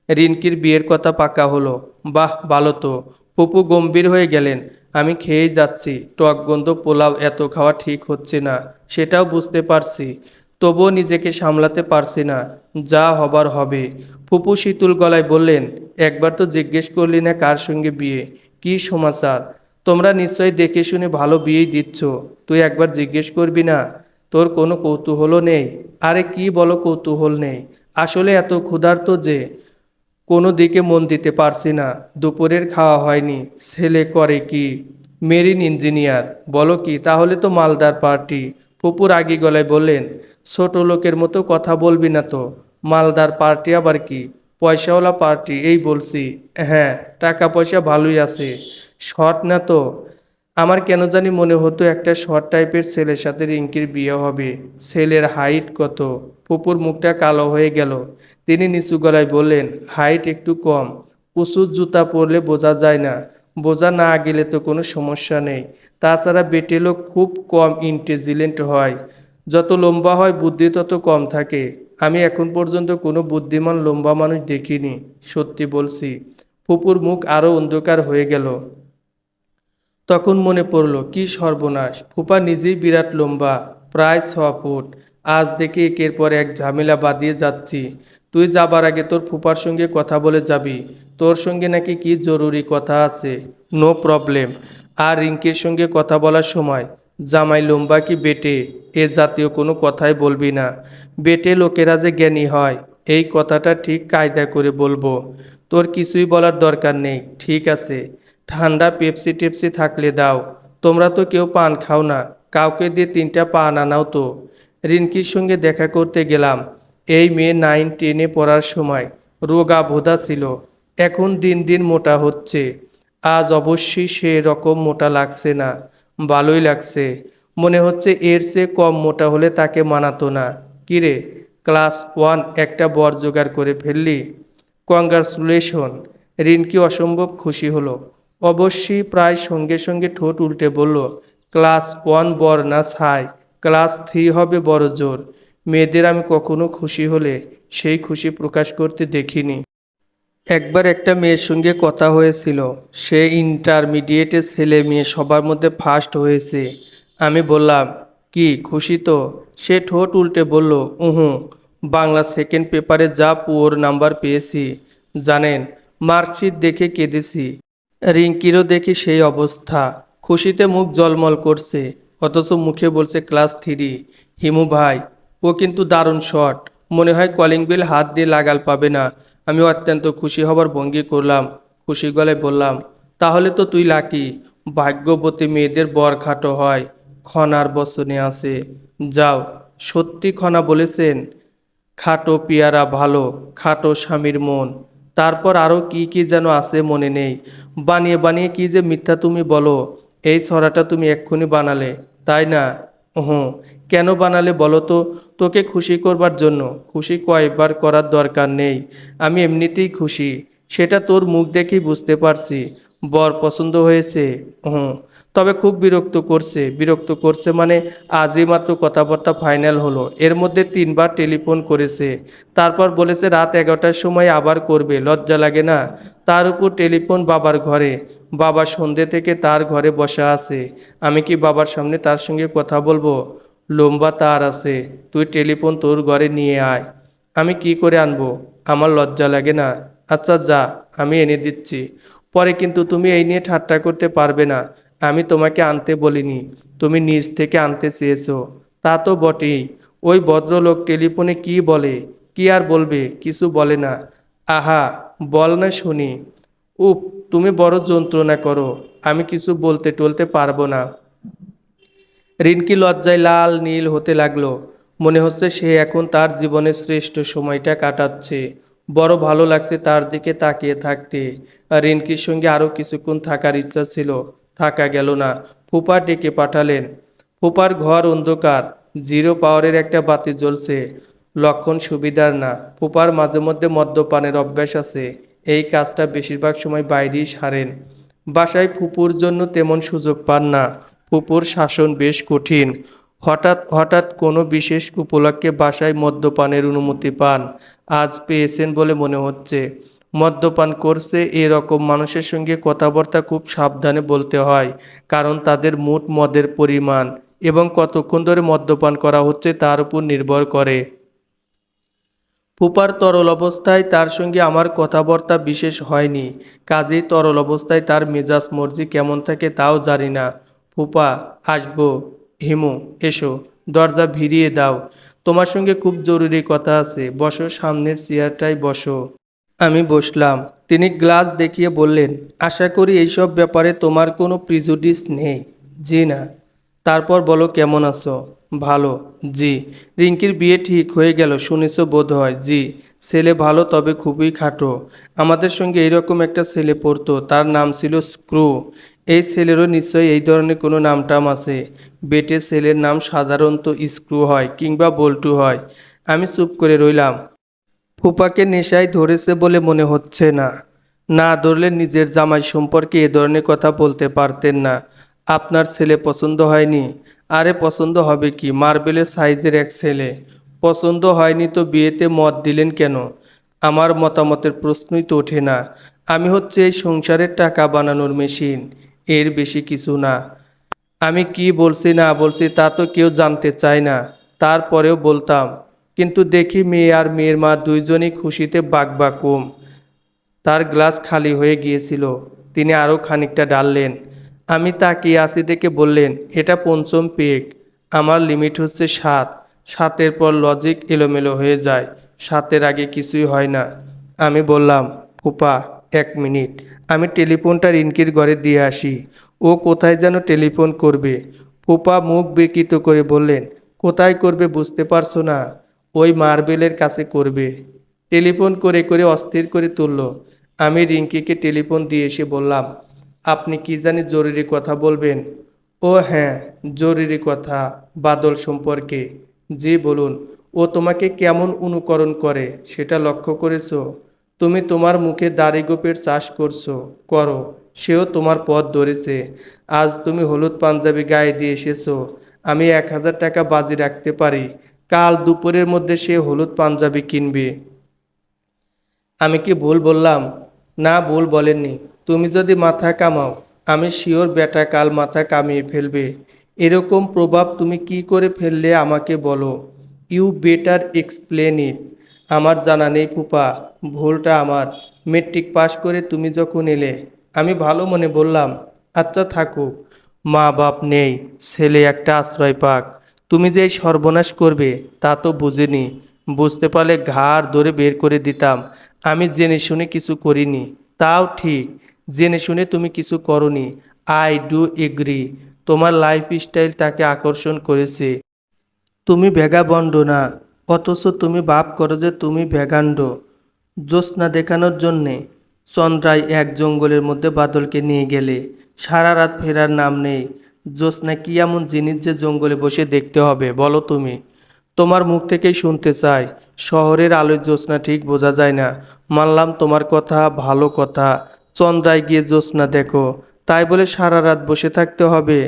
রিনকির বিয়ের কথা পাকা হলো। বাহ, ভালো তো। ফুপু গম্ভীর হয়ে গেলেন। আমি খেয়েই যাচ্ছি। টক গন্ধ পোলাও এত খাওয়া ঠিক হচ্ছে না, সেটাও বুঝতে পারছি। তবুও নিজেকে সামলাতে পারছি না। যা হবার হবে। ফুপু শীতল গলায় বললেন, একবার তো জিজ্ঞেস করলি না কার সঙ্গে বিয়ে? কি সমাচার? তোমরা নিশ্চয়ই দেখে শুনে ভালো বিয়েই দিচ্ছ। তুই একবার জিজ্ঞেস করবি না? তোর কোনো কৌতূহলও নেই? আরে কি বলো কৌতূহল নেই? আসলে এত ক্ষুধার্ত যে কোনো দিকে মন দিতে পারছি না। দুপুরের খাওয়া হয়নি। ছেলে করে কি? Marine engineer. বলো কি, তাহলে তো মালদার পার্টি। ফুপুর আগি গলায় বললেন, ছোট লোকের মতো কথা বলবি না তো। মালদার পার্টি আবার কি? পয়সাওয়ালা পার্টি এই বলছি। হ্যাঁ, টাকা পয়সা ভালোই আছে। শর্ট না তো? আমার কেন জানি মনে হতো একটা শর্ট টাইপের ছেলের সাথে রিঙ্কির বিয়ে হবে। ছেলের হাইট কত? ফুপুর মুখটা কালো হয়ে গেল। তিনি নিচু গলায় বললেন, হাইট একটু কম। উঁচু জুতা পরলে বোঝা যায় না। বোঝা না গেলে তো কোনো সমস্যা নেই। তাছাড়া বেটে লোক খুব কম ইন্টেলিজেন্ট হয়। যত লম্বা হয় বুদ্ধি তত কম থাকে। আমি এখন পর্যন্ত কোনো বুদ্ধিমান লম্বা মানুষ দেখিনি, সত্যি বলছি। ফুপুর মুখ আরও অন্ধকার হয়ে গেল। তখন মনে পড়ল, কি সর্বনাশ, ফুপা নিজেই বিরাট লম্বা, প্রায় 6 ফুট। আজ দেখি একের পর এক ঝামেলা বাঁধিয়ে যাচ্ছি। তুই যাবার আগে তোর ফুপার সঙ্গে কথা বলে যাবি। তোর সঙ্গে নাকি কি জরুরি কথা আছে। No problem. আর রিঙ্কির সঙ্গে কথা বলার সময় জামাই লম্বা কি বেটে এ জাতীয় কোনো কথাই বলবি না। বেটে লোকেরা যে জ্ঞানী হয় এই কথাটা ঠিক কায়দা করে বলবো। তোর কিছুই বলার দরকার নেই, ঠিক আছে? ঠান্ডা পেপসি টেপসি থাকলে দাও। তোমরা তো কেউ পান খাও না, কাউকে দিয়ে 3টা পান আনাও তো। রিনকির সঙ্গে দেখা করতে গেলাম। এই মেয়ে 9-10-এ পড়ার সময় রোগা ভোদা ছিল, এখন দিন দিন মোটা হচ্ছে। আজ অবশ্যই সে রকম মোটা লাগছে না, ভালোই লাগছে। মনে হচ্ছে এর চেয়ে কম মোটা হলে তাকে মানাতো না। কিরে, ক্লাস 1 একটা বর জোগাড় করে ফেললি? কংগ্রাচুলেশন। রিনকি অসম্ভব খুশি হলো। অবশ্যই প্রায় সঙ্গে সঙ্গে ঠোঁট উল্টে বলল, ক্লাস 1 বর না ছাই, ক্লাস 3 হবে বড় জোর। মেয়েদের আমি কখনো খুশি হলে সেই খুশি প্রকাশ করতে দেখিনি। একবার একটা মেয়ের সঙ্গে কথা হয়েছিল, সে ইন্টারমিডিয়েটে, ছেলে মেয়ে সবার মধ্যে ফার্স্ট হয়েছে। আমি বললাম, কি খুশি তো? সে ঠোঁট উল্টে বলল, উহুঁ, বাংলা সেকেন্ড পেপারে যা পুয়োর নাম্বার পেয়েছি জানেন, মার্কশিট দেখে কেঁদেছি। রিঙ্কিরও দেখি সেই অবস্থা, খুশিতে মুখ জলমল করছে, অথচ মুখে বলছে ক্লাস 3। হিমু ভাই, ও কিন্তু দারুণ শট, মনে হয় কলিং বেল হাত দিয়ে লাগাল পাবে না। আমি অত্যন্ত খুশি হবার ভঙ্গি করলাম, খুশি গলায় বললাম, তাহলে তো তুই লাকি। ভাগ্যবতী মেয়েদের বর খাটো হয়, খনার বচনে আছে। যাও, সত্যি খনা বলেছেন। খাটো পিয়ারা ভালো, খাটো স্বামীর মন। তারপর আরও কি কি যেন আছে মনে নেই। বানিয়ে বানিয়ে কি যে মিথ্যা তুমি বলো। এই ছড়াটা তুমি এক্ষুনি বানালে, তাই না? হুঁ। কেন বানালে বলো তো? তোকে খুশি করবার জন্য। খুশি কয়বার করার দরকার নেই, আমি এমনিতেই খুশি। সেটা তোর মুখ দেখেই বুঝতে পারছি। বর পছন্দ হয়েছে? হুঁ। তবে খুব বিরক্ত করছে। বিরক্ত করছে মানে আজই মাত্র কথাবার্তা ফাইনাল হলো, এর মধ্যে 3বার টেলিফোন করেছে। তারপর বলেছে রাত 11টার সময় আবার করবে। লজ্জা লাগে না? তার উপর টেলিফোন বাবার ঘরে। বাবা সন্ধ্যে থেকে তার ঘরে বসা আছে। আমি কি বাবার সামনে তার সঙ্গে কথা বলবো? লম্বা তার আছে, তুই টেলিফোন তোর ঘরে নিয়ে আয়। আমি কি করে আনবো? আমার লজ্জা লাগে না? আচ্ছা যা, আমি এনে দিচ্ছি। পরে কিন্তু তুমি এই নিয়ে ঠাট্টা করতে পারবে না। আমি তোমাকে আনতে বলিনি, তুমি নিজ থেকে আনতে চেয়েছো। তা তো বটেই। ওই ভদ্রলোক টেলিফোনে কি বলে? কি আর বলবে, কিছু বলে না। আহা, বল না শুনি। উফ, তুমি বড় যন্ত্রণা করো, আমি কিছু বলতে টলতে পারবো না। রিনকি লজ্জায় লাল নীল হতে লাগলো। মনে হচ্ছে সে এখন তার জীবনের শ্রেষ্ঠ সময়টা কাটাচ্ছে। বড় ভালো লাগছে তার দিকে তাকিয়ে থাকতে। আর রিনকির সঙ্গে আরও কিছুক্ষণ থাকার ইচ্ছা ছিল, থাকা গেল না। ফুপা ডেকে পাঠালেন। ফুপার ঘর অন্ধকার, 0 পাওয়ারের একটা বাতি জ্বলছে। লক্ষণ সুবিধার না। ফুপার মাঝে মধ্যে মদ্যপানের অভ্যাস আছে, এই কাজটা বেশিরভাগ সময় বাইরেই সারেন। বাসায় ফুপুর জন্য তেমন সুযোগ পান না। ফুপুর শাসন বেশ কঠিন। হঠাৎ হঠাৎ কোনো বিশেষ উপলক্ষে বাসায় মদ্যপানের অনুমতি পান। আজ পেয়েছেন বলে মনে হচ্ছে। মদ্যপান করছে এরকম মানুষের সঙ্গে কথাবার্তা খুব সাবধানে বলতে হয়, কারণ তাদের মোট মদের পরিমাণ এবং কতক্ষণ ধরে মদ্যপান করা হচ্ছে তার উপর নির্ভর করে। ফুপার তরল অবস্থায় তার সঙ্গে আমার কথাবার্তা বিশেষ হয়নি, কাজেই তরল অবস্থায় তার মেজাজ মর্জি কেমন থাকে তাও জানি না। ফুপা, আসবো? হিমু, এসো, দরজা ভিড়িয়ে দাও। তোমার সঙ্গে খুব জরুরি কথা আছে, বসো, সামনের চেয়ারটায় বসো। আমি বসলাম। তিনি গ্লাস দেখিয়ে বললেন, আশা করি এইসব ব্যাপারে তোমার কোনো প্রিজুডিস নেই। জি না। তারপর বলো কেমন আছো? ভালো। জি। রিঙ্কির বিয়ে ঠিক হয়ে গেল শুনেছ বোধ হয়? জি। ছেলে ভালো, তবে খুবই খাটো। আমাদের সঙ্গে এইরকম একটা ছেলে পড়তো, তার নাম ছিল স্ক্রু। এই ছেলেরও নিশ্চয়ই এই ধরনের কোনো নামটাম আছে। বেটে ছেলের নাম সাধারণত স্ক্রু হয় কিংবা বল্টু হয়। আমি চুপ করে রইলাম। ফুপাকে নেশায় ধরেছে বলে মনে হচ্ছে না। না ধরলে নিজের জামাই সম্পর্কে এ ধরনের কথা বলতে পারতেন না। আপনার ছেলে পছন্দ হয়নি? আরে পছন্দ হবে কি, মার্বেলের সাইজের এক ছেলে। পছন্দ হয়নি তো বিয়েতে মত দিলেন কেন? আমার মতামতের প্রশ্নই তো ওঠে না। আমি হচ্ছে এই সংসারের টাকা বানানোর মেশিন, এর বেশি কিছু না। আমি কি বলছি না বলছি তা তো কেউ জানতে চায় না। তারপরেও বলতাম, কিন্তু দেখি মেয়ে আর মেয়ের মা দুইজনই খুশিতে বাকবাকুম। তার গ্লাস খালি হয়ে গিয়েছিল। তিনি আরও খানিকটা ঢাললেন। আমি তাকিয়ে আছি দেখে বললেন, এটা পঞ্চম পেগ। আমার লিমিট হচ্ছে 7। 7-এর পর লজিক এলোমেলো হয়ে যায়। 7-এর আগে কিছুই হয় না। আমি বললাম, ফুপা 1 মিনিট, আমি টেলিফোনটা রিনকির ঘরে দিয়ে আসি। ও কোথায় যেন টেলিফোন করবে। ফুপা মুখ বিকৃত করে বললেন, কোথায় করবে বুঝতে পারছো না? ওই মার্বেলের কাছে করবে। টেলিফোন করে করে অস্থির করে তুলল। আমি রিঙ্কিকে টেলিফোন দিয়ে এসে বললাম, আপনি কি জানি জরুরি কথা বলবেন? ও হ্যাঁ, জরুরি কথা, বাদল সম্পর্কে। জি বলুন। ও তোমাকে কেমন অনুকরণ করে সেটা লক্ষ্য করেছো? তুমি তোমার মুখে দাড়ি গোপের চাষ করছো, করো, সেও তোমার পথ ধরেছে। আজ তুমি হলুদ পাঞ্জাবি গায়ে দিয়ে এসেছো। আমি 1000 টাকা বাজি রাখতে পারি, কাল দুপুরের মধ্যে সে হলুদ পাঞ্জাবি কিনবে। আমি কি ভুল বললাম? না, ভুল বলেননি। তুমি যদি মাথা কামাও, আমি শিওর বেটা কাল মাথা কামিয়ে ফেলবে। এরকম প্রভাব তুমি কি করে ফেললে আমাকে বলো। You better explain it. আমার জানা নেই ফুপা, ভুলটা আমার। মেট্রিক পাশ করে তুমি যখন এলে, আমি ভালো মনে বললাম, আচ্ছা থাকুক, মা বাপ নেই, ছেলে একটা আশ্রয় পাক। তুমি যে এই সর্বনাশ করবে তা তো বুঝিনি। বুঝতে পারলে ঘাড় ধরে বের করে দিতাম। আমি জেনে শুনে কিছু করিনি। তাও ঠিক, জেনে শুনে তুমি কিছু করনি। I do agri. তোমার লাইফস্টাইল তাকে আকর্ষণ করেছে। তুমি ভ্যাগাবন্ড না, অথচ তুমি ভাব করো যে তুমি ভ্যাগান্ড। জ্যোৎস্না দেখানোর জন্যে চন্দ্রায় এক জঙ্গলের মধ্যে বাদলকে নিয়ে গেলে সারা রাত ফেরার নাম নেই। জ্যোৎস্না কি এমন জিনিস যে জঙ্গলে বসে দেখতে হবে বলো তুমি? তোমার মুখ থেকেই শুনতে চাই। শহরের আলোয় জ্যোৎস্না ঠিক বোঝা যায় না। মানলাম তোমার কথা, ভালো কথা। চন্দ্রায় গিয়ে জ্যোৎস্না দেখো, তাই বলে সারা রাত বসে থাকতে হবে?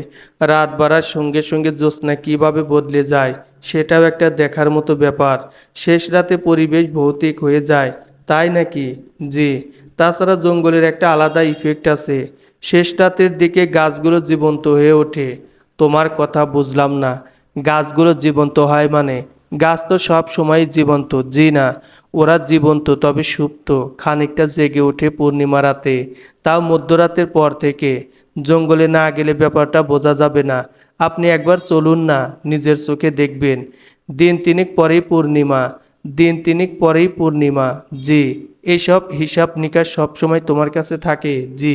রাত বাড়ার সঙ্গে সঙ্গে জ্যোৎস্না কীভাবে বদলে যায় সেটাও একটা দেখার মতো ব্যাপার। শেষ রাতে পরিবেশ ভৌতিক হয়ে যায়, তাই নাকি? জি। তাছাড়া জঙ্গলের একটা আলাদা ইফেক্ট আছে। শেষ রাতের দিকে গাছগুলো জীবন্ত হয়ে ওঠে। তোমার কথা বুঝলাম না। গাছগুলো জীবন্ত হয় মানে? গাছ তো সব সময় জীবন্ত। জি না, ওরা জীবন্ত তবে সুপ্ত, খানিকটা জেগে ওঠে পূর্ণিমা রাতে, তাও মধ্যরাতের পর থেকে। জঙ্গলে না গেলে ব্যাপারটা বোঝা যাবে না। আপনি একবার চলুন না, নিজের চোখে দেখবেন। দিন তিনেক পরেই পূর্ণিমা। দিন তিনেক পরেই পূর্ণিমা। জি। এইসব হিসাব নিকাশ সবসময় তোমার কাছে থাকে? জি।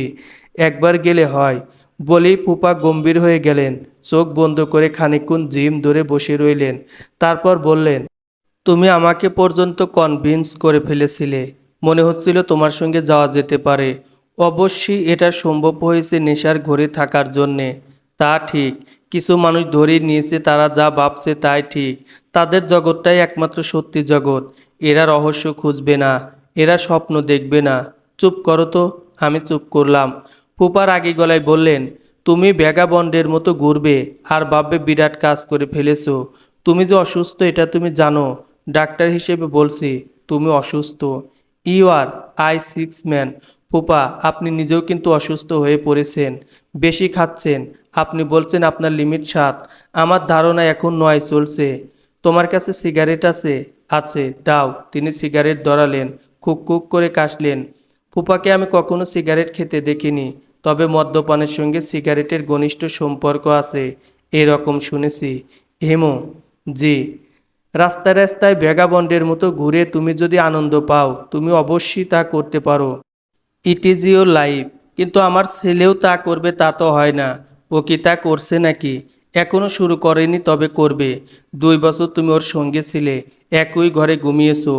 একবার গেলে হয়। বলেই ফুপা গম্ভীর হয়ে গেলেন। চোখ বন্ধ করে খানিকক্ষণ জিম ধরে বসে রইলেন। তারপর বললেন, তুমি আমাকে পর্যন্ত কনভিন্স করে ফেলেছিলে। মনে হচ্ছিল তোমার সঙ্গে যাওয়া যেতে পারে। অবশ্যই এটা সম্ভব হয়েছে নেশার ঘরে থাকার জন্যে। তা ঠিক। কিছু মানুষ ধরেই নিয়েছে তারা যা ভাবছে তাই ঠিক। তাদের জগৎটাই একমাত্র সত্যি জগৎ। এরা রহস্য খুঁজবে না, এরা স্বপ্ন দেখবে না। চুপ করো তো। আমি চুপ করলাম। ফুপার আগেই গলায় বললেন, তুমি ভ্যাগাবন্ডের মতো ঘুরবে আর ভাববে বিরাট কাজ করে ফেলেছো। তুমি যে অসুস্থ এটা তুমি জানো। ডাক্তার হিসেবে বলছি, তুমি অসুস্থ। You R I6 man. ফুপা, আপনি নিজেও কিন্তু অসুস্থ হয়ে পড়েছেন। বেশি খাচ্ছেন। আপনি বলছেন আপনার লিমিট 7। আমার ধারণা এখন 9 চলছে। তোমার কাছে সিগারেট আছে? আছে, দাও। তিনি সিগারেট ধরালেন, খুক খুক করে কাশলেন। ফুপাকে আমি কখনো সিগারেট খেতে দেখিনি, তবে মদ্যপানের সঙ্গে সিগারেটের ঘনিষ্ঠ সম্পর্ক আছে এরকম শুনেছি। হেমো, জি। রাস্তায় রাস্তায় ভ্যাগাবন্ডের মতো ঘুরে তুমি যদি আনন্দ পাও, তুমি অবশ্যই তা করতে পারো। It is your life. কিন্তু আমার ছেলেও তা করবে তা তো হয় না। ও কি তা করছে নাকি? এখনও শুরু করেনি, তবে করবে। 2 বছর তুমি ওর সঙ্গে ছিলে, একই ঘরে ঘুমিয়েছো।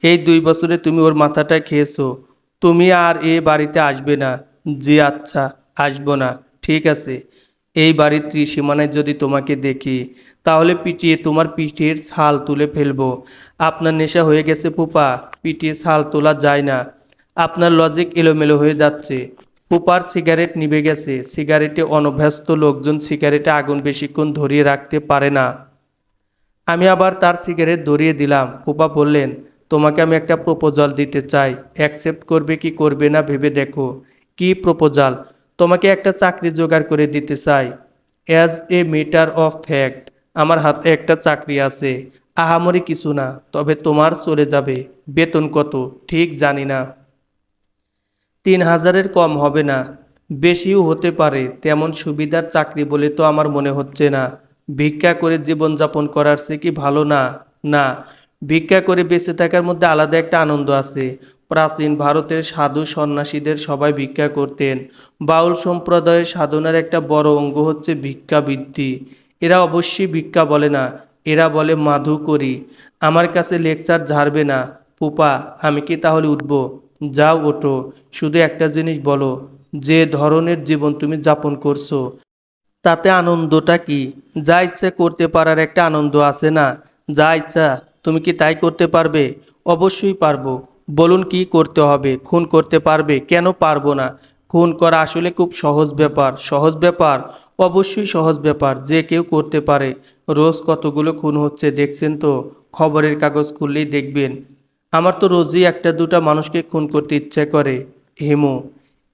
এই 2 বছরে তুমি ওর মাথাটা খেয়েছো। তুমি আর এ বাড়িতে আসবে না। জি আচ্ছা, আসবো না, ঠিক আছে। এই বাড়ির ত্রিসীমানায় যদি তোমাকে দেখি, তাহলে পিটিয়ে তোমার পিঠের ছাল তুলে ফেলবো। আপনার নেশা হয়ে গেছে ফুপা, পিটিয়ে ছাল তোলা যায় না। আপনার লজিক এলোমেলো হয়ে যাচ্ছে। ফুপার সিগারেট নিভে গেছে। সিগারেটে অনভ্যস্ত লোকজন সিগারেটে আগুন বেশিক্ষণ ধরিয়ে রাখতে পারে না। আমি আবার তার সিগারেট ধরিয়ে দিলাম। ফুপা বললেন, তোমাকে আমি একটা প্রপোজাল দিতে চাই, অ্যাকসেপ্ট করবে কি করবে না ভেবে দেখো। কি প্রপোজাল? তোমাকে একটা চাকরি জোগাড় করে দিতে চাই। As a matter of fact. আমার হাতে একটা চাকরি আছে, আহামরি কিছু না, তবে তোমার চলে যাবে। বেতন কত ঠিক জানি না, 3,000-এর কম হবে না, বেশিও হতে পারে। তেমন সুবিধার চাকরি বলে তো আমার মনে হচ্ছে না। ভিক্ষা করে জীবনযাপন করার চেয়ে কি ভালো না? না, ভিক্ষা করে বেঁচে থাকার মধ্যে আলাদা একটা আনন্দ আছে। প্রাচীন ভারতের সাধু সন্ন্যাসীদের সবাই ভিক্ষা করতেন। বাউল সম্প্রদায়ের সাধনার একটা বড় অঙ্গ হচ্ছে ভিক্ষাবৃত্তি। এরা অবশ্যই ভিক্ষা বলে না, এরা বলে মাধু করি। আমার কাছে লেকচার ঝাড়বে না। ফুপা, আমি কি তাহলে উঠব? যাও ওঠো, শুধু একটা জিনিস বলো, যে ধরনের জীবন তুমি যাপন করছো তাতে আনন্দটা কি? যা ইচ্ছা করতে পারার একটা আনন্দ আছে না? যা ইচ্ছা তুমি কি তাই করতে পারবে? অবশ্যই পারবো। বলুন কি করতে হবে? খুন করতে পারবে? কেন পারবো না? খুন করা আসলে খুব সহজ ব্যাপার। সহজ ব্যাপার? অবশ্যই সহজ ব্যাপার, যে কেউ করতে পারে। রোজ কতগুলো খুন হচ্ছে দেখছেন তো, খবরের কাগজ খুললেই দেখবেন। আমার তো রোজই একটা দুটা মানুষকে খুন করতে ইচ্ছে করে। Himu,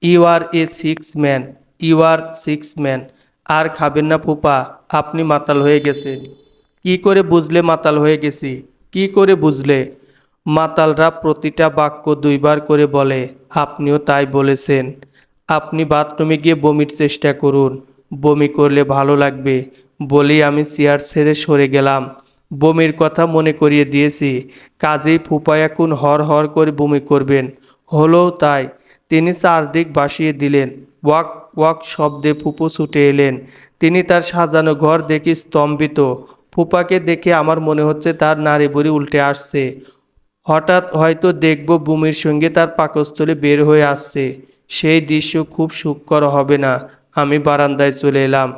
you are a sick man, you are sick man. আর খাবেন না ফুপা, আপনি মাতাল হয়ে গেছেন। কি করে বুঝলে মাতাল হয়ে গেছি? কি করে বুঝলে? মাতালরা প্রতিটা বাক্য দুইবার করে বলে, আপনিও তাই বলেছেন। আপনি বাথরুমে গিয়ে বমির চেষ্টা করুন, বমি করলে ভালো লাগবে। বলেই আমি চেয়ার ছেড়ে সরে গেলাম। বমির কথা মনে করিয়ে দিয়েছি, কাজেই ফুপা এখন হর হর করে বমি করবেন। হলোও তাই। তিনি চারদিক বাসিয়ে দিলেন। ওয়াক ওয়াক শব্দে ফুপু ছুটে এলেন। তিনি তার সাজানো ঘর দেখে স্তম্ভিত। ফুপাকে দেখে আমার মনে হচ্ছে তার নাড়ি ভুঁড়ি উল্টে আসছে। হঠাৎ হয়তো দেখব বমির সঙ্গে তার পাকস্থলী বের হয়ে আসছে। সেই দৃশ্য খুব সুখকর হবে না। আমি বারান্দায় চলে এলাম।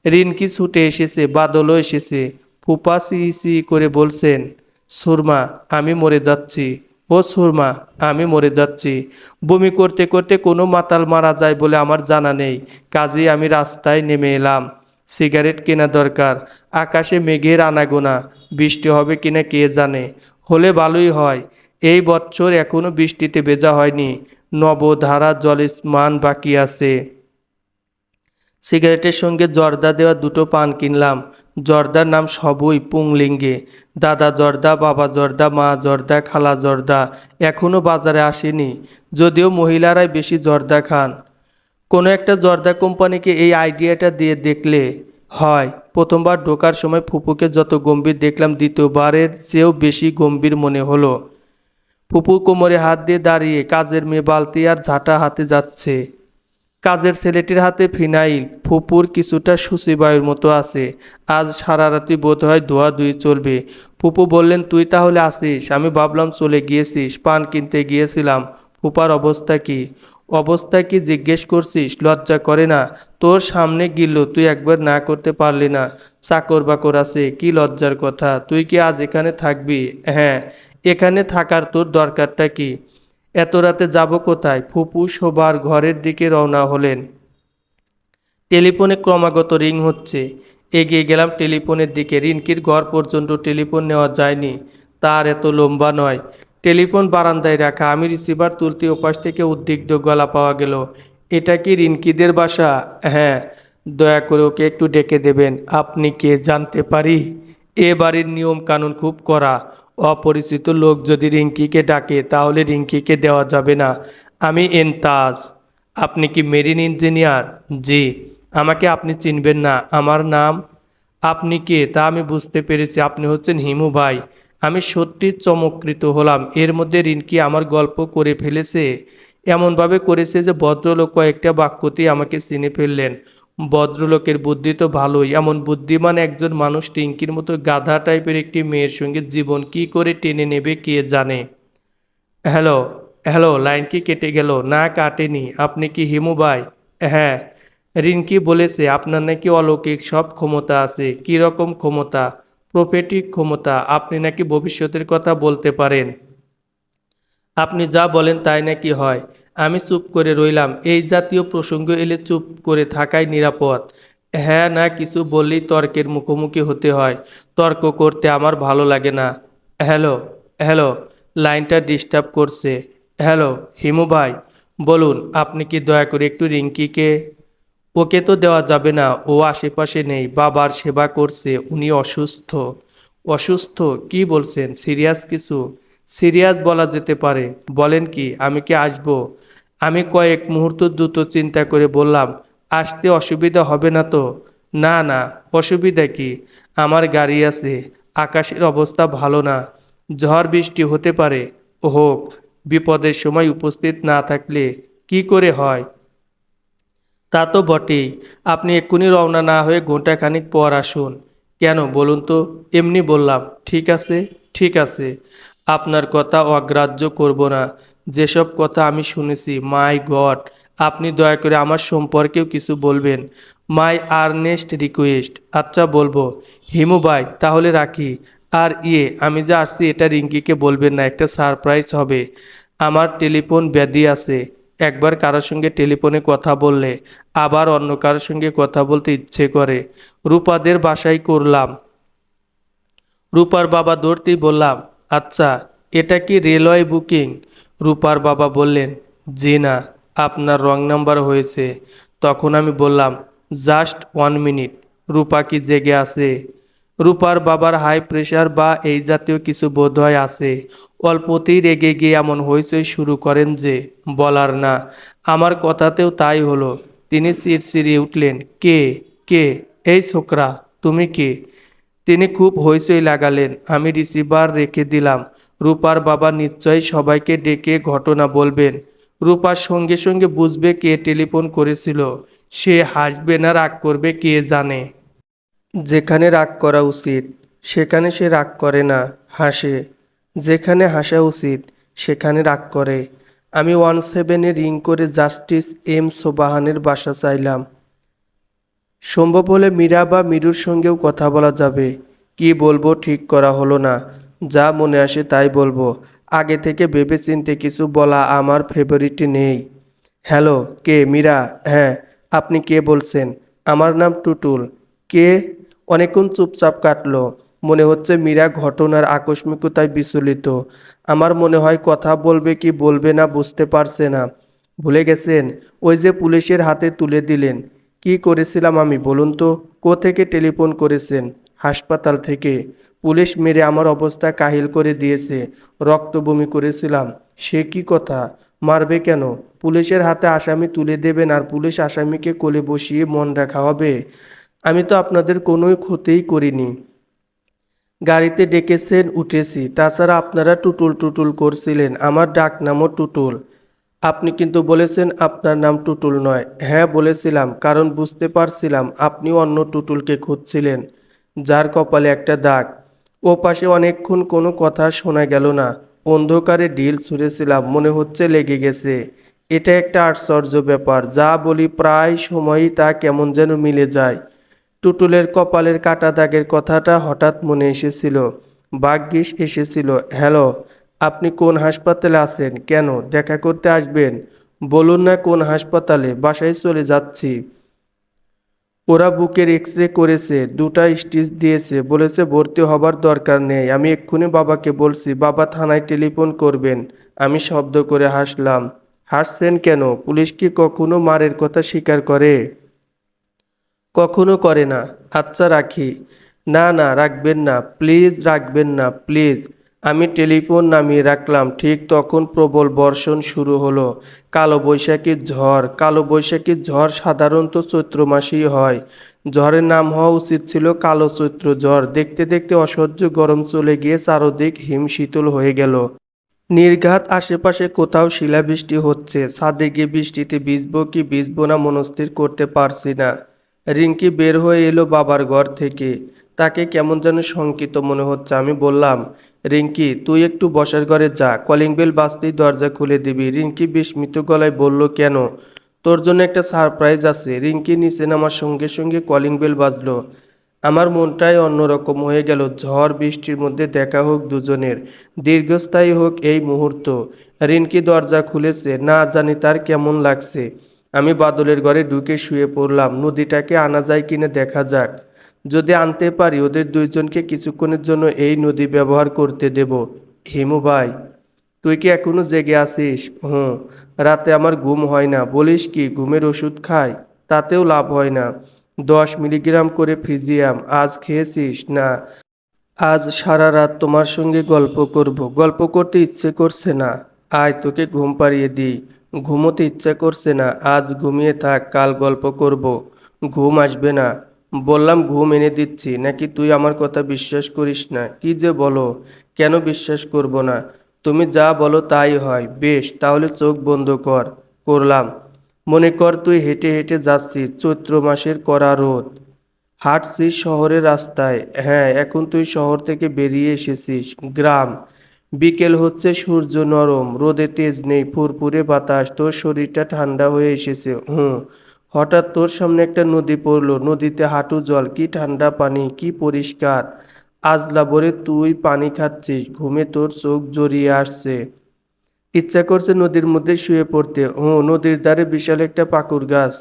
রিনকি ছুটে এসেছে, বাদলও এসেছে। ফুপা সি সি করে বলছেন, সুরমা আমি মরে যাচ্ছি। ও সুরমা, আমি মরে যাচ্ছি। বমি করতে করতে কোনো মাতাল মারা যায় বলে আমার জানা নেই। কাজেই আমি রাস্তায় নেমে এলাম। সিগারেট কেনা দরকার। আকাশে মেঘের আনাগোনা, বৃষ্টি হবে কিনা কে জানে। হলে ভালোই হয়। এই বছর এখনো বৃষ্টিতে ভেজা হয়নি। নবধারা জলে স্নান বাকি আছে। সিগারেটের সঙ্গে জর্দা দেওয়া দুটো পান কিনলাম। জর্দার নাম সবই পুংলিঙ্গে। দাদা জর্দা, বাবা জর্দা, মা জর্দা, খালা জর্দা এখনও বাজারে আসেনি, যদিও মহিলারাই বেশি জর্দা খান। কোনো একটা জর্দা কোম্পানিকে এই আইডিয়াটা দিয়ে দেখলে হয়। প্রথমবার ঢোকার সময় ফুপুকে যত গম্ভীর দেখলাম, দ্বিতীয়বারের চেয়েও বেশি গম্ভীর মনে হলো। ফুপু কোমরে হাত দিয়ে দাঁড়িয়ে, কাজের মেয়ে বালতি আর ঝাঁটা হাতে যাচ্ছে। কাজের ছেলেটির হাতে ফিনাইল। ফুপুর কিছুটা সূচিবায়ুর মতো আছে। আজ সারা রাতি বোধহয় ধোয়াধুয়ি চলবে। ফুপু বললেন, তুই তাহলে আসিস? আমি ভাবলাম চলে গিয়েছিস, পান কিনতে গিয়েছিলাম। ফুপার অবস্থা কি? অবস্থা কি জিজ্ঞেস করছিস? লজ্জা করে না? তোর সামনে গিলল, তুই একবার না করতে পারলি না? চাকর বাকর আছে, কি লজ্জার কথা। তুই কি আজ এখানে থাকবি? হ্যাঁ, এখানে থাকার তোর দরকারটা কি? এত রাতে যাব কোথায়? ফুপু শোবার ঘরের দিকে রওনা হলেন। টেলিফোনে ক্রমাগত রিং হচ্ছে। এগিয়ে গেলাম টেলিফোনের দিকে। রিনকির ঘর পর্যন্ত টেলিফোন নেওয়া যায়নি, তার এত লম্বা নয়। টেলিফোন বারান্দায় রাখা। আমি রিসিভার তুলতে ওপাশ থেকে উদ্বিগ্ন গলা পাওয়া গেল। এটা কি রিনকিদের বাসা? হ্যাঁ। দয়া করে ওকে একটু ডেকে দেবেন। আপনি কে জানতে পারি? এ বাড়ির নিয়ম কানুন খুব কড়া। অপরিচিত লোক যদি রিঙ্কিকে ডাকে তাহলে রিঙ্কিকে দেওয়া যাবে না। আমি এনতাজ। আপনি কি মেরিন ইঞ্জিনিয়ার? জি। আমাকে আপনি চিনবেন না, আমার নাম। আপনি কে তা আমি বুঝতে পেরেছি, আপনি হচ্ছেন হিমু ভাই। আমি সত্যি চমৎকৃত হলাম। এর মধ্যে রিনকি আমার গল্প করে ফেলেছে। এমনভাবে করেছে যে ভদ্রলোক কয়েকটা বাক্যতেই আমাকে চিনে ফেললেন। ভদ্রলোকের বুদ্ধি তো ভালোই। এমন বুদ্ধিমান একজন মানুষ টিঙ্কির মতো গাধা টাইপের একটি মেয়ের সঙ্গে জীবন কি করে টেনে নেবে কে জানে। হ্যালো, হ্যালো, লাইন কি কেটে গেল? না কাটেনি। আপনি কি হিমু ভাই? হ্যাঁ। রিনকি বলেছে আপনার নাকি অলৌকিক সব ক্ষমতা আছে। কী রকম ক্ষমতা? প্রফেটিক ক্ষমতা। আপনি নাকি ভবিষ্যতের কথা বলতে পারেন। আপনি যা বলেন তাই নাকি হয়? আমি চুপ করে রইলাম। এই জাতীয় প্রসঙ্গ এলে চুপ করে থাকাই নিরাপদ। হ্যাঁ না কিছু বললেই তর্কের মুখোমুখি হতে হয়। তর্ক করতে আমার ভালো লাগে না। হ্যালো, হ্যালো, লাইনটা ডিস্টার্ব করছে। হ্যালো, হিমু ভাই, বলুন। আপনি কি দয়া করে একটু রিঙ্কিকে ওকে তো দেওয়া যাবে না, ও আশেপাশে নেই, বাবার সেবা করছে, উনি অসুস্থ। অসুস্থ? কি বলছেন, সিরিয়াস কিছু? সিরিয়াস বলা যেতে পারে। বলেন কি, আমি কি আসবো? আমি কয়েক মুহূর্ত দ্রুত চিন্তা করে বললাম, আসতে অসুবিধা হবে না তো? না না, অসুবিধা কি, আমার গাড়ি আছে, আকাশের অবস্থা ভালো না, ঝড় বৃষ্টি হতে পারে। হোক, বিপদের সময় উপস্থিত না থাকলে কি করে হয়? তা তো বটেই। আপনি এক্ষুনি রওনা না হয়ে ঘন্টাখানিক পর আসুন। কেন বলুন তো? এমনি বললাম। ঠিক আছে, ঠিক আছে, আপনার কথা অগ্রাহ্য করব না। যেসব কথা আমি শুনেছি, মাই গড, আপনি দয়া করে আমার সম্পর্কেও কিছু বলবেন। মাই আর্নেস্ট রিকোয়েস্ট। আচ্ছা বলবো। হিমু ভাই, তাহলে রাখি। আর আমি যে আসছি এটা রিঙ্কিকে বলবেন না, একটা সারপ্রাইজ হবে। আমার টেলিফোন ব্যাধি আছে, একবার কারোর সঙ্গে টেলিফোনে কথা বললে আবার অন্য কারোর সঙ্গে কথা বলতে ইচ্ছে করে। রূপাদের বাসায় করলাম। রূপার বাবা দৌড়তেই বললাম, আচ্ছা, এটা কি রেলওয়ে বুকিং? রূপার বাবা বললেন, জি না, আপনার রং নাম্বার হয়েছে। তখন আমি বললাম, জাস্ট 1 মিনিট। রূপা কি জেগে আছে? রূপার বাবার হাই প্রেশার বা এই জাতীয় কিছু বোধহয় আছে। অল্পতেই রেগে গিয়ে এমন হইচই শুরু করেন যে বলার না। আমার কথাতেও তাই হলো। তিনি চিড়চিড়িয়ে উঠলেন, কে? কে? এই ছোকরা, তুমি কে? তিনি খুব হইচই লাগালেন। আমি রিসিভার রেখে দিলাম। রূপার বাবা নিশ্চয়ই সবাইকে ডেকে ঘটনা বলবেন। রূপার সঙ্গে সঙ্গে বুঝবে কে টেলিফোন করেছিল। সে হাসবে না রাগ করবে কে জানে। যেখানে রাগ করা উচিত সেখানে সে রাগ করে না, হাসে। যেখানে হাসা উচিত সেখানে রাগ করে। আমি 17-এ রিং করে জাস্টিস এম সোবাহানের বাসা চাইলাম। সম্ভব হলে মীরা বা মীরুর সঙ্গেও কথা বলা যাবে। কি বলবো ঠিক করা হলো না। যা মনে আসে তাই বলবো। আগে থেকে ভেবেচিন্তে কিছু বলা আমার ফেভারিটে নেই। হ্যালো, কে? মীরা? হ্যাঁ। আপনি কে বলছেন? আমার নাম টুটুল। কে? অনেকক্ষণ চুপচাপ কাটলো। মনে হচ্ছে মীরা ঘটনার আকস্মিকতায় বিচলিত। আমার মনে হয় কথা বলবে কি বলবে না বুঝতে পারছে না। ভুলে গেছেন? ওই যে পুলিশের হাতে তুলে দিলেন। কি করেছিলাম আমি বলুন তো? কোত্থেকে টেলিফোন করেছেন? হাসপাতাল থেকে। পুলিশ মেরে আমার অবস্থা কাহিল করে দিয়েছে। রক্ত বমি করেছিলাম। সে কি কথা? মারবে কেন? পুলিশের হাতে আসামি তুলে দেবেন আর পুলিশ আসামিকে কোলে বসিয়ে মনটা খাওয়াবে? আমি তো আপনাদের কোনো ক্ষতিই করিনি। গাড়িতে ডেকেছেন, উঠেছি। তাছাড়া আপনারা টুটুল টুটুল করছিলেন, আমার ডাক নামও টুটুল। আপনি কিন্তু বলেছেন আপনার নাম টুটুল নয়। হ্যাঁ বলেছিলাম, কারণ বুঝতে পারছিলাম আপনিও অন্য টুটুলকে খুঁজছিলেন, যার কপালে একটা দাগ। ও পাশে অনেকক্ষণ কোনো কথা শোনা গেল না। অন্ধকারে ঢিল ছুঁড়েছিলাম, মনে হচ্ছে লেগে গেছে। এটা একটা আশ্চর্য ব্যাপার, যা বলি প্রায় সময়ই তা কেমন যেন মিলে যায়। টুটুলের কপালের কাটা দাগের কথাটা হঠাৎ মনে এসেছিল। ভাগ্যিস এসেছিল। হ্যালো, আপনি কোন হাসপাতালে আছেন? কেন দেখা করতে আসবেন? বলুন না কোন হাসপাতালে, বাসায় চলে যাচ্ছি। ওরা বুকের এক্স-রে করেছে, 2টা স্টিচ দিয়েছে, বলেছে ভর্তি হবার দরকার নেই। আমি এক্ষুনি বাবাকে বলছি, বাবা থানায় টেলিফোন করবেন। আমি শব্দ করে হাসলাম। হাসছেন কেন? পুলিশ কি কখনো মারের কথা স্বীকার করে? কখনো করে না। আচ্ছা রাখি। না না, রাখবেন না প্লিজ, রাখবেন না প্লিজ। আমি টেলিফোন নামিয়ে রাখলাম। ঠিক তখন প্রবল বর্ষণ শুরু হলো। কালবৈশাখীর ঝড়। কালবৈশাখীর ঝড় সাধারণত চৈত্র মাসেই হয়। ঝড়ের নাম হওয়া উচিত ছিল কালো চৈত্র ঝড়। দেখতে দেখতে অসহ্য গরম চলে গিয়ে চারদিক হিমশীতল হয়ে গেল। নির্ঘাত আশেপাশে কোথাও শিলাবৃষ্টি হচ্ছে। ছাদে গিয়ে বৃষ্টিতে ভিজবো কি ভিজবো না মনস্থির করতে পারছি না। রিঙ্কি বের হয়ে এলো বাবার ঘর থেকে। তাকে কেমন যেন শঙ্কিত মনে হচ্ছে। আমি বললাম, রিঙ্কি তুই একটু বসার ঘরে যা, কলিং বেল বাজতেই দরজা খুলে দিবি। রিঙ্কি বিস্মিত গলায় বলল, কেন? তোর জন্য একটা সারপ্রাইজ আছে। রিঙ্কি নিচে নামার সঙ্গে সঙ্গে কলিং বেল বাজলো। আমার মনটাই অন্যরকম হয়ে গেল। ঝড় বৃষ্টির মধ্যে দেখা হোক দুজনের, দীর্ঘস্থায়ী হোক এই মুহূর্ত। রিনকি দরজা খুলেছে, না জানি তার কেমন লাগছে। আমি বাদলের ঘরে ঢুকে শুয়ে পড়লাম। নদীটাকে আনা যায় কিনা দেখা যাক। যদি আনতে পারি ওদের দুইজনকে কিছুক্ষণের জন্য এই নদী ব্যবহার করতে দেব। হিমু ভাই, তুই কি এখনো জেগে আছিস? হুঁ। রাতে আমার ঘুম হয় না। বলিস কি, ঘুমের ওষুধ খাই? তাতেও লাভ হয় না। 10 মিলিগ্রাম করে ফিজিয়াম। আজ খেয়েছিস? না। আজ সারা রাত তোমার সঙ্গে গল্প করব। গল্প করতে ইচ্ছে করছে না। আয় তোকে ঘুম পাড়িয়ে দিই। ঘুমোতে ইচ্ছে করছে না। আজ ঘুমিয়ে থাক, কাল গল্প করব। ঘুম আসবে না। বললাম ঘুম এনে দিচ্ছি, নাকি তুই আমার কথা বিশ্বাস করিস না? কি যে বলো, কেন বিশ্বাস করব না? তুমি যা বলো তাই হয়। বেশ, তাহলে চোখ বন্ধ কর। করলাম। মনে কর তুই হেঁটে হেঁটে যাচ্ছিস, চৈত্র মাসের কড়া রোদ। হাঁটছিস শহরের রাস্তায়। হ্যাঁ, এখন তুই শহর থেকে বেরিয়ে এসেছিস গ্রাম। বিকেল হচ্ছে, সূর্য নরম, রোদে তেজ নেই, ফুরফুরে বাতাস, তোর শরীরটা ঠান্ডা হয়ে এসেছে। হুম। হঠাৎ তোর সামনে একটা নদী পড়লো, নদীতে হাঁটু জল, কি ঠান্ডা পানি, কি পরিষ্কার। আজলা ভরে তুই পানি খাচ্ছিস, ঘুমে তোর চোখ জড়িয়ে আসছে। ইচ্ছা করছে নদীর মধ্যে শুয়ে পড়তে। নদীর ধারে বিশাল একটা পাকুড় গাছ।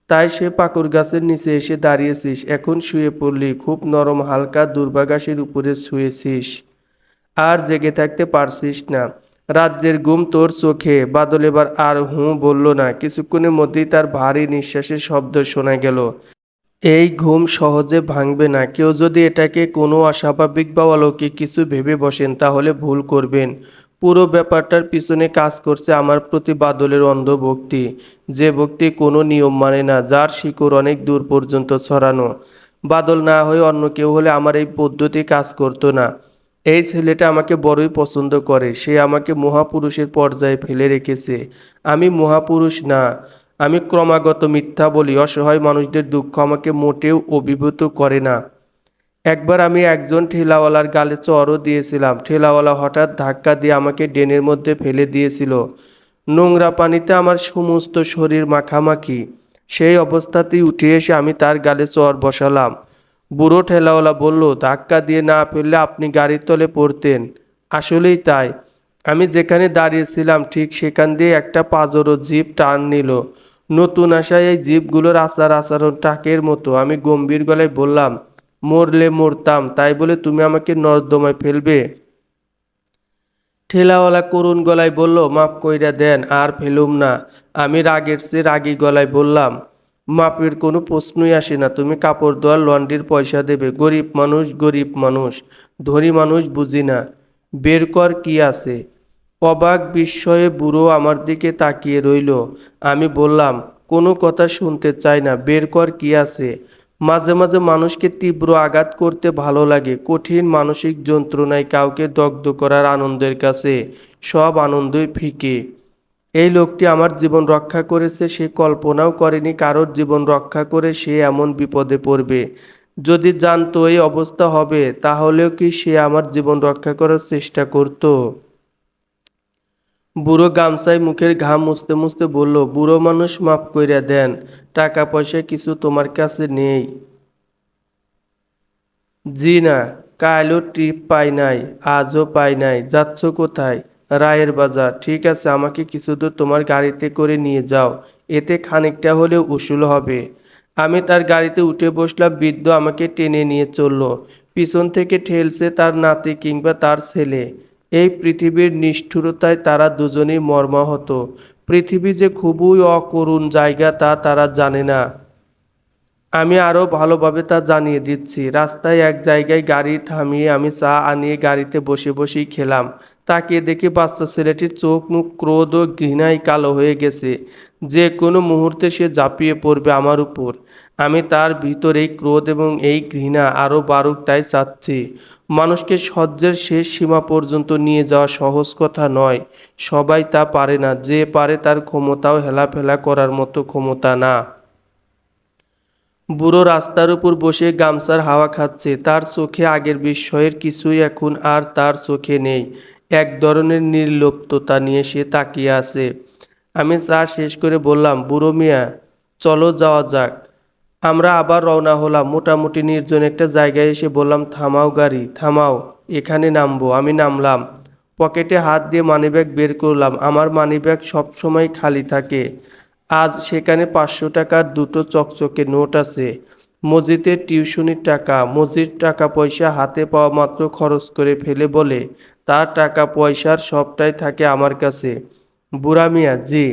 তাই সে পাকুড় গাছের নিচে এসে দাঁড়িয়েছিস, এখন শুয়ে পড়লি, খুব নরম হালকা দুর্বা ঘাসের উপরে শুয়েছিস। আর জেগে থাকতে পারছিস না। রাজ্যের ঘুম তোর চোখে। বাদল এবার আর বলল না। কিছুক্ষণের মধ্যেই তার ভারী নিঃশ্বাসের শব্দ শোনা গেল। এই ঘুম সহজে ভাঙবে না। কেউ যদি এটাকে কোনো অস্বাভাবিক বা অলৌকিক কিছু ভেবে বসেন, তাহলে ভুল করবেন। পুরো ব্যাপারটার পিছনে কাজ করছে আমার প্রতি বাদলের অন্ধ ভক্তি। যে ভক্তি কোনো নিয়ম মানে না, যার শিকড় অনেক দূর পর্যন্ত ছড়ানো। বাদল না হয়ে অন্য কেউ হলে আমার এই পদ্ধতি কাজ করতো না। এই ছেলেটা আমাকে বড়ই পছন্দ করে। সে আমাকে মহাপুরুষের পর্যায়ে ফেলে রেখেছে। আমি মহাপুরুষ না। আমি ক্রমাগত মিথ্যা বলি। অসহায় মানুষদের দুঃখ আমাকে মোটেও অভিভূত করে না। একবার আমি একজন ঠেলাওয়ালার গালে চড়ও দিয়েছিলাম। ঠেলাওয়ালা হঠাৎ ধাক্কা দিয়ে আমাকে ড্রেনের মধ্যে ফেলে দিয়েছিল। নোংরা পানিতে আমার সমস্ত শরীর মাখামাখি। সেই অবস্থাতেই উঠে এসে আমি তার গালে চড় বসালাম। বুড়ো ঠেলাওয়ালা বলল, ধাক্কা দিয়ে না ফেললে আপনি গাড়ির তলে পড়তেন। আসলেই তাই। আমি যেখানে দাঁড়িয়েছিলাম ঠিক সেখান দিয়ে একটা পাজরো জিপ টার্ন নিল। নতুন আসা এই জিপগুলোর আচার আচরণ টাকের মতো। আমি গম্ভীর গলায় বললাম, মরলে মরতাম, তাই বলে তুমি আমাকে নর্দমায় ফেলবে? ঠেলাওয়ালা করুণ গলায় বলল, মাফ কইরা দেন, আর ফেলুম না। আমি রাগের চেয়ে রাগী গলায় বললাম, মাপের কোনো প্রশ্নই আসে না। তুমি কাপড় ধোয়ার লন্ড্রির পয়সা দেবে। গরিব মানুষ, গরিব মানুষ। ধনী মানুষ বুঝি না। বের কর কি আছে। অবাক বিস্ময়ে বুড়ো আমার দিকে তাকিয়ে রইল। আমি বললাম, কোনো কথা শুনতে চাই না, বের কর কি আছে। মাঝে মাঝে মানুষকে তীব্র আঘাত করতে ভালো লাগে। কঠিন মানসিক যন্ত্রণায় কাউকে দগ্ধ করার আনন্দের কাছে সব আনন্দই ফিকে। এই লোকটি আমার জীবন রক্ষা করেছে, সে কল্পনাও করেনি কারোর জীবন রক্ষা করে সে এমন বিপদে পড়বে। যদি জানতো এই অবস্থা হবে, তাহলেও কি সে আমার জীবন রক্ষা করার চেষ্টা করত? বুড়ো গামছায় মুখের ঘাম মুছতে মুছতে বলল, বুড়ো মানুষ, মাফ কইরা দেন। টাকা পয়সা কিছু তোমার কাছে নেই? জি না। কালও ট্রিপ পাই নাই, আজও পাই নাই। যাচ্ছ কোথায়? রায়ের বাজার। ঠিক আছে, আমাকে কিছু দূর তোমার গাড়িতে করে নিয়ে যাও। এতে খানিকটা হলেও উসুল হবে। আমি তার গাড়িতে উঠে বসলাম। বৃদ্ধ আমাকে টেনে নিয়ে চলল। পিছন থেকে ঠেলছে তার নাতি কিংবা তার ছেলে। এই পৃথিবীর নিষ্ঠুরতায় তারা দুজনেই মর্মাহত। পৃথিবী যে খুবই অকরুণ জায়গা তা তারা জানে না। আমি আরও ভালোভাবে তা জানিয়ে দিচ্ছি। রাস্তায় এক জায়গায় গাড়ি থামিয়ে আমি চা আনিয়ে গাড়িতে বসে বসেই খেলাম। তাকিয়ে দেখি বাচ্চা ছেলেটির চোখ মুখ ক্রোধ ও ঘৃণায় কালো হয়ে গেছে। যে কোনো মুহূর্তে সে ঝাঁপিয়ে পড়বে আমার উপর। আমি তার ভিতর এই ক্রোধ এবং এই ঘৃণা আরও বাড়ুক তাই চাচ্ছি। মানুষকে সহ্যের শেষ সীমা পর্যন্ত নিয়ে যাওয়া সহজ কথা নয়। সবাই তা পারে না। যে পারে তার ক্ষমতাও হেলাফেলা করার মতো ক্ষমতা না। বুড়ো রাস্তার উপর বসে গামছার হাওয়া খাচ্ছে। তার চোখে আগের বিস্ময়ের কিছুই এখন আর তার চোখে নেই। এক ধরনের নির্লিপ্ততা নিয়ে সে তাকিয়ে আছে। আমি চা শেষ করে বললাম, বুড়ো মিয়া, চলো যাওয়া যাক। আমরা আবার রওনা হলাম। মোটামুটি নির্জন একটা জায়গায় এসে বললাম, থামাও গাড়ি, থামাও, এখানে নামবো। আমি নামলাম। পকেটে হাত দিয়ে মানিব্যাগ বের করলাম। আমার মানিব্যাগ সবসময় খালি থাকে। আজ সেখানে 500 টাকার দুটো চকচকে নোট আছে। মসজিদের টিউশনির টাকা। মসজিদ টাকা পয়সা হাতে পাওয়া মাত্র খরচ করে ফেলে বলে তার টাকা পয়সার সবটাই থাকে আমার কাছে। বুড়া মিয়া, জি।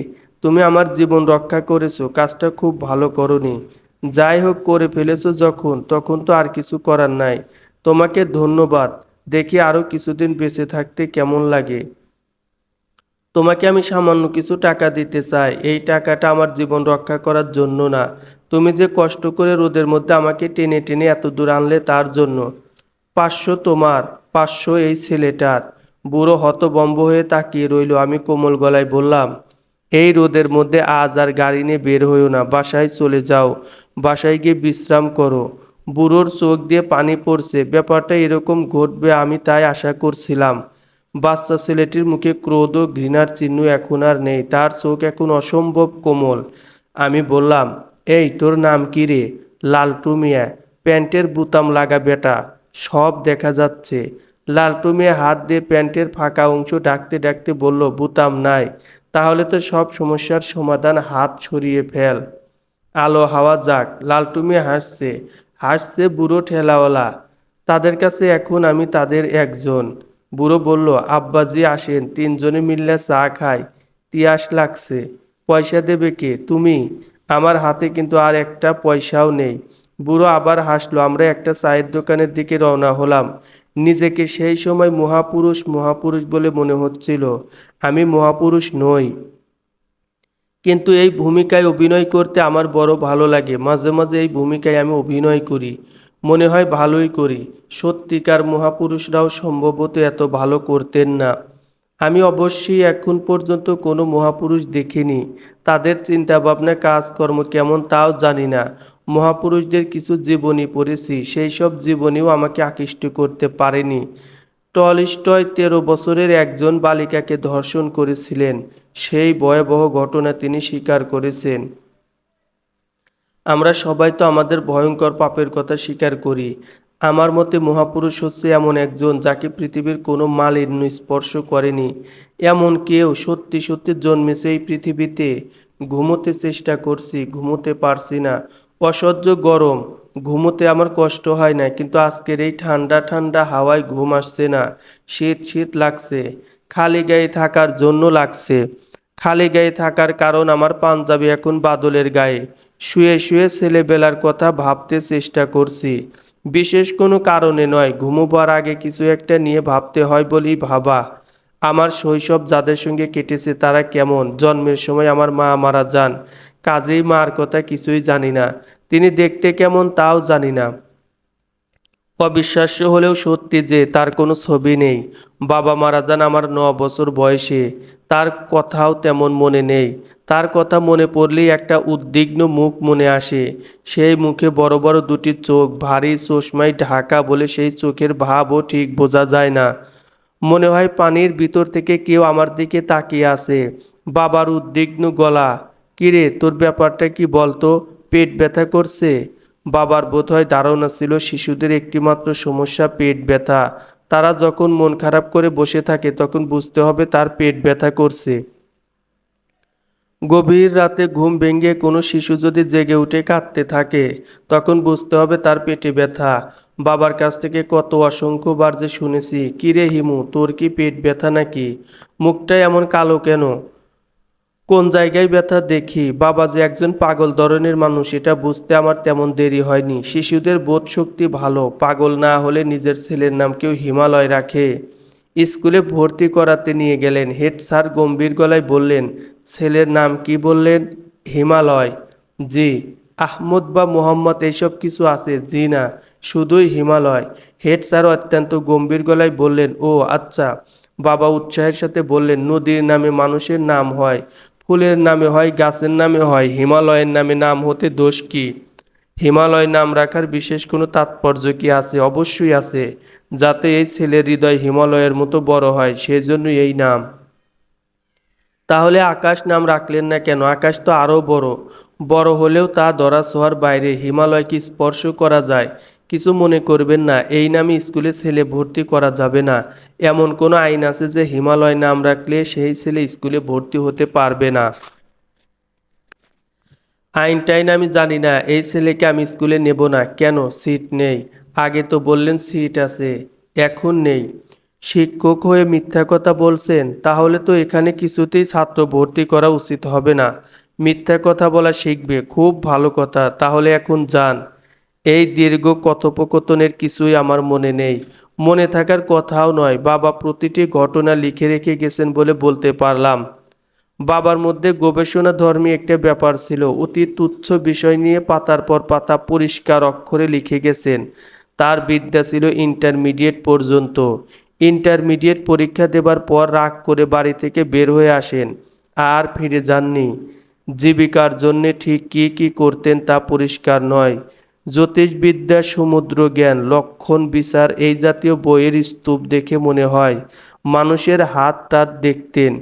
তুমি আমার জীবন রক্ষা করেছো, কাজটা খুব ভালো করনি। যাই হোক, করে ফেলেছো যখন, তখন তো আর কিছু করার নাই। তোমাকে ধন্যবাদ। দেখি আরো কিছুদিন বেঁচে থাকতে কেমন লাগে। তোমাকে আমি সামান্য কিছু টাকা দিতে চাই। এই টাকাটা আমার জীবন রক্ষা করার জন্য না, তুমি যে কষ্ট করে রোদের মধ্যে আমাকে টেনে টেনে এত দূর আনলে তার জন্য। 500 তোমার, 500 এই ছেলেটার। বুড়ো হতভম্ব হয়ে তাকিয়ে রইল। আমি কোমল গলায় বললাম, এই রোদের মধ্যে আজ আর গাড়ি নিয়ে বের হইও না, বাসায় চলে যাও, বাসায় গিয়ে বিশ্রাম করো। বুড়োর চোখ দিয়ে পানি পড়ছে। ব্যাপারটা এরকম ঘটবে আমি তাই আশা করছিলাম। বাচ্চা ছেলেটির মুখে ক্রোধ ও ঘৃণার চিহ্ন এখন আর নেই, তার চোখ এখন অসম্ভব কোমল। আমি বললাম, এই তোর নাম কি রে? লালটু মিয়া। প্যান্টের বুতাম লাগা বেটা, সব দেখা যাচ্ছে। লালটু মিয়া হাত দিয়ে প্যান্টের ফাঁকা অংশ ডাকতে ডাকতে বলল, বুতাম নাই? তাহলে তো সব সমস্যার সমাধান, হাত সরিয়ে ফেল, আলো হাওয়া যাক। লালটু মিয়া হাসছে, হাসছে বুড়ো ঠেলাওয়ালা। তাদের কাছে এখন আমি তাদের একজন। বুড়ো বলল, আব্বাজি আসেন, তিনজনে মিললে চা খাই, তিয়াস লাগছে। পয়সা দেবে কে? তুমি? আমার হাতে কিন্তু আর একটা পয়সাও নেই। বুড়ো আবার হাসলো। আমরা একটা চায়ের দোকানের দিকে রওনা হলাম। নিজেকে সেই সময় মহাপুরুষ মহাপুরুষ বলে মনে হচ্ছিল। আমি মহাপুরুষ নই, কিন্তু এই ভূমিকায় অভিনয় করতে আমার বড় ভালো লাগে। মাঝে মাঝে এই ভূমিকায় আমি অভিনয় করি, মনে হয় ভালোই করি। সত্যিকার মহাপুরুষরাও সম্ভবত এত ভালো করতেন না। আমি অবশ্যই এখন পর্যন্ত কোনো মহাপুরুষ দেখিনি। তাদের চিন্তাভাবনা কাজকর্ম কেমন তাও জানি না। মহাপুরুষদের কিছু জীবনী পড়েছি, সেই সব জীবনীও আমাকে আকৃষ্ট করতে পারেনি। টলস্টয় 13 বছরের একজন বালিকাকে ধর্ষণ করেছিলেন। সেই ভয়াবহ ঘটনা তিনি স্বীকার করেছেন। আমরা সবাই তো আমাদের ভয়ঙ্কর পাপের কথা স্বীকার করি। আমার মতে মহাপুরুষ হচ্ছে এমন একজন যাকে পৃথিবীর কোনো মালিন্য স্পর্শ করেনি। এমন কেউ সত্যি সত্যি জন্মেছে এই পৃথিবীতে। ঘুমোতে চেষ্টা করছি, ঘুমোতে পারছি না। অসহ্য গরম, ঘুমোতে আমার কষ্ট হয় না, কিন্তু আজকের এই ঠান্ডা ঠান্ডা হাওয়ায় ঘুম আসছে না। শীত শীত লাগছে, খালি গায়ে থাকার জন্য লাগছে। খালি গায়ে থাকার কারণ আমার পাঞ্জাবি এখন বাদলের গায়ে। শুয়ে শুয়ে ছেলেবেলার কথা ভাবতে চেষ্টা করছি। বিশেষ কোনো কারণে নয়, ঘুমোবার আগে কিছু একটা নিয়ে ভাবতে হয় বলেই ভাবা। আমার শৈশব যাদের সঙ্গে কেটেছে তারা কেমন। জন্মের সময় আমার মা মারা যান, কাজেই মার কথা কিছুই জানি না। তিনি দেখতে কেমন তাও জানি না। অবিশ্বাস্য হলেও সত্যি যে তার কোনো ছবি নেই। বাবা মারা যান আমার 9 বছর বয়সে, তার কথাও তেমন মনে নেই। তার কথা মনে পড়লেই একটা উদ্বিগ্ন মুখ মনে আসে। সেই মুখে বড় বড় দুটি চোখ, ভারী চশমায় ঢাকা বলে সেই চোখের ভাবও ঠিক বোঝা যায় না। মনে হয় পানির ভিতর থেকে কেউ আমার দিকে তাকিয়ে আছে। বাবার উদ্বিগ্ন গলা, কিরে তোর ব্যাপারটা কি বলতো? পেট ব্যথা করছে? বাবার বোধহয় ধারণা ছিল শিশুদের একটিমাত্র সমস্যা পেট ব্যথা। তারা যখন মন খারাপ করে বসে থাকে তখন বুঝতে হবে তার পেট ব্যথা করছে। গভীর রাতে ঘুম ভেঙে কোনো শিশু যদি জেগে উঠে কাঁদতে থাকে, তখন বুঝতে হবে তার পেটে ব্যথা। বাবার কাছ থেকে কত অসংখ্যবার যে শুনেছি, কিরে হিমু, তোর কি পেট ব্যথা নাকি? মুখটা এমন কালো কেন? কোন জায়গায় ব্যথা দেখি? বাবা যে একজন পাগল ধরনের মানুষ এটা বুঝতে আমার তেমন দেরি হয়নি। শিশুদের বোধ শক্তি ভালো, পাগল না হলে নিজের ছেলের নাম কেউ হিমালয় রাখে? স্কুলে ভর্তি করাতে নিয়ে গেলেন। হেড স্যার গম্ভীর গলায় বললেন, ছেলের নাম কি বললেন? হিমালয়। জি। আহমদ বা মোহাম্মদ এইসব কিছু আছে? জি না, শুধুই হিমালয়। হেড স্যার অত্যন্ত গম্ভীর গলায় বললেন, ও আচ্ছা। বাবা উৎসাহের সাথে বললেন, নদীর নামে মানুষের নাম হয়, ফুলের নামে হয়, গাছের নামে হয়, হিমালয়ের নামে নাম হতে দোষ কি? হিমালয় নাম রাখার বিশেষ কোনো তাৎপর্য কি আছে? অবশ্যই আছে, যাতে এই ছেলের হৃদয় হিমালয়ের মতো বড় হয়, সেজন্যই এই নাম। তাহলে আকাশ নাম রাখলেন না কেন? আকাশ তো আরও বড়। বড় হলেও তা ধরা ছোঁয়ার বাইরে। হিমালয় কি স্পর্শ করা যায়? কিছু মনে করবেন না, এই নামে স্কুলে ছেলে ভর্তি করা যাবে না। এমন কোনো আইন আছে যে হিমালয় নাম রাখলে সেই ছেলে স্কুলে ভর্তি হতে পারবে না? আইন টাইন আমি জানি না। এই ছেলেকে আমি স্কুলে নেব না। কেন? সিট নেই? আগে তো বললেন সিট আছে, এখন নেই। শিক্ষক হয়ে মিথ্যা কথা বলছেন, তাহলে তো এখানে কিছুতেই ছাত্র ভর্তি করা উচিত হবে না। মিথ্যা কথা বলা শিখবে, খুব ভালো কথা, তাহলে এখন যান। এই দীর্ঘ কথোপকথনের কিছুই আমার মনে নেই, মনে থাকার কথাও নয়। বাবা প্রতিটি ঘটনা লিখে রেখে গেছেন বলে বলতে পারলাম। বাবার মধ্যে গবেষণা ধর্মী একটা ব্যাপার ছিল, অতি তুচ্ছ বিষয় নিয়ে পাতার পর পাতা পরিষ্কার অক্ষরে লিখে গেছেন। তার বিদ্যা ছিল ইন্টারমিডিয়েট পর্যন্ত। ইন্টারমিডিয়েট পরীক্ষা দেবার পর রাগ করে বাড়ি থেকে বের হয়ে আসেন, আর ফিরে যাননি। জীবিকার জন্যে ঠিক কী কী করতেন তা পরিষ্কার নয়। জ্যোতিষবিদ্যা, সমুদ্র জ্ঞান, লক্ষণ বিচার এই জাতীয় বইয়ের স্তূপ দেখে মনে হয় মানুষের হাত টাত দেখতেন।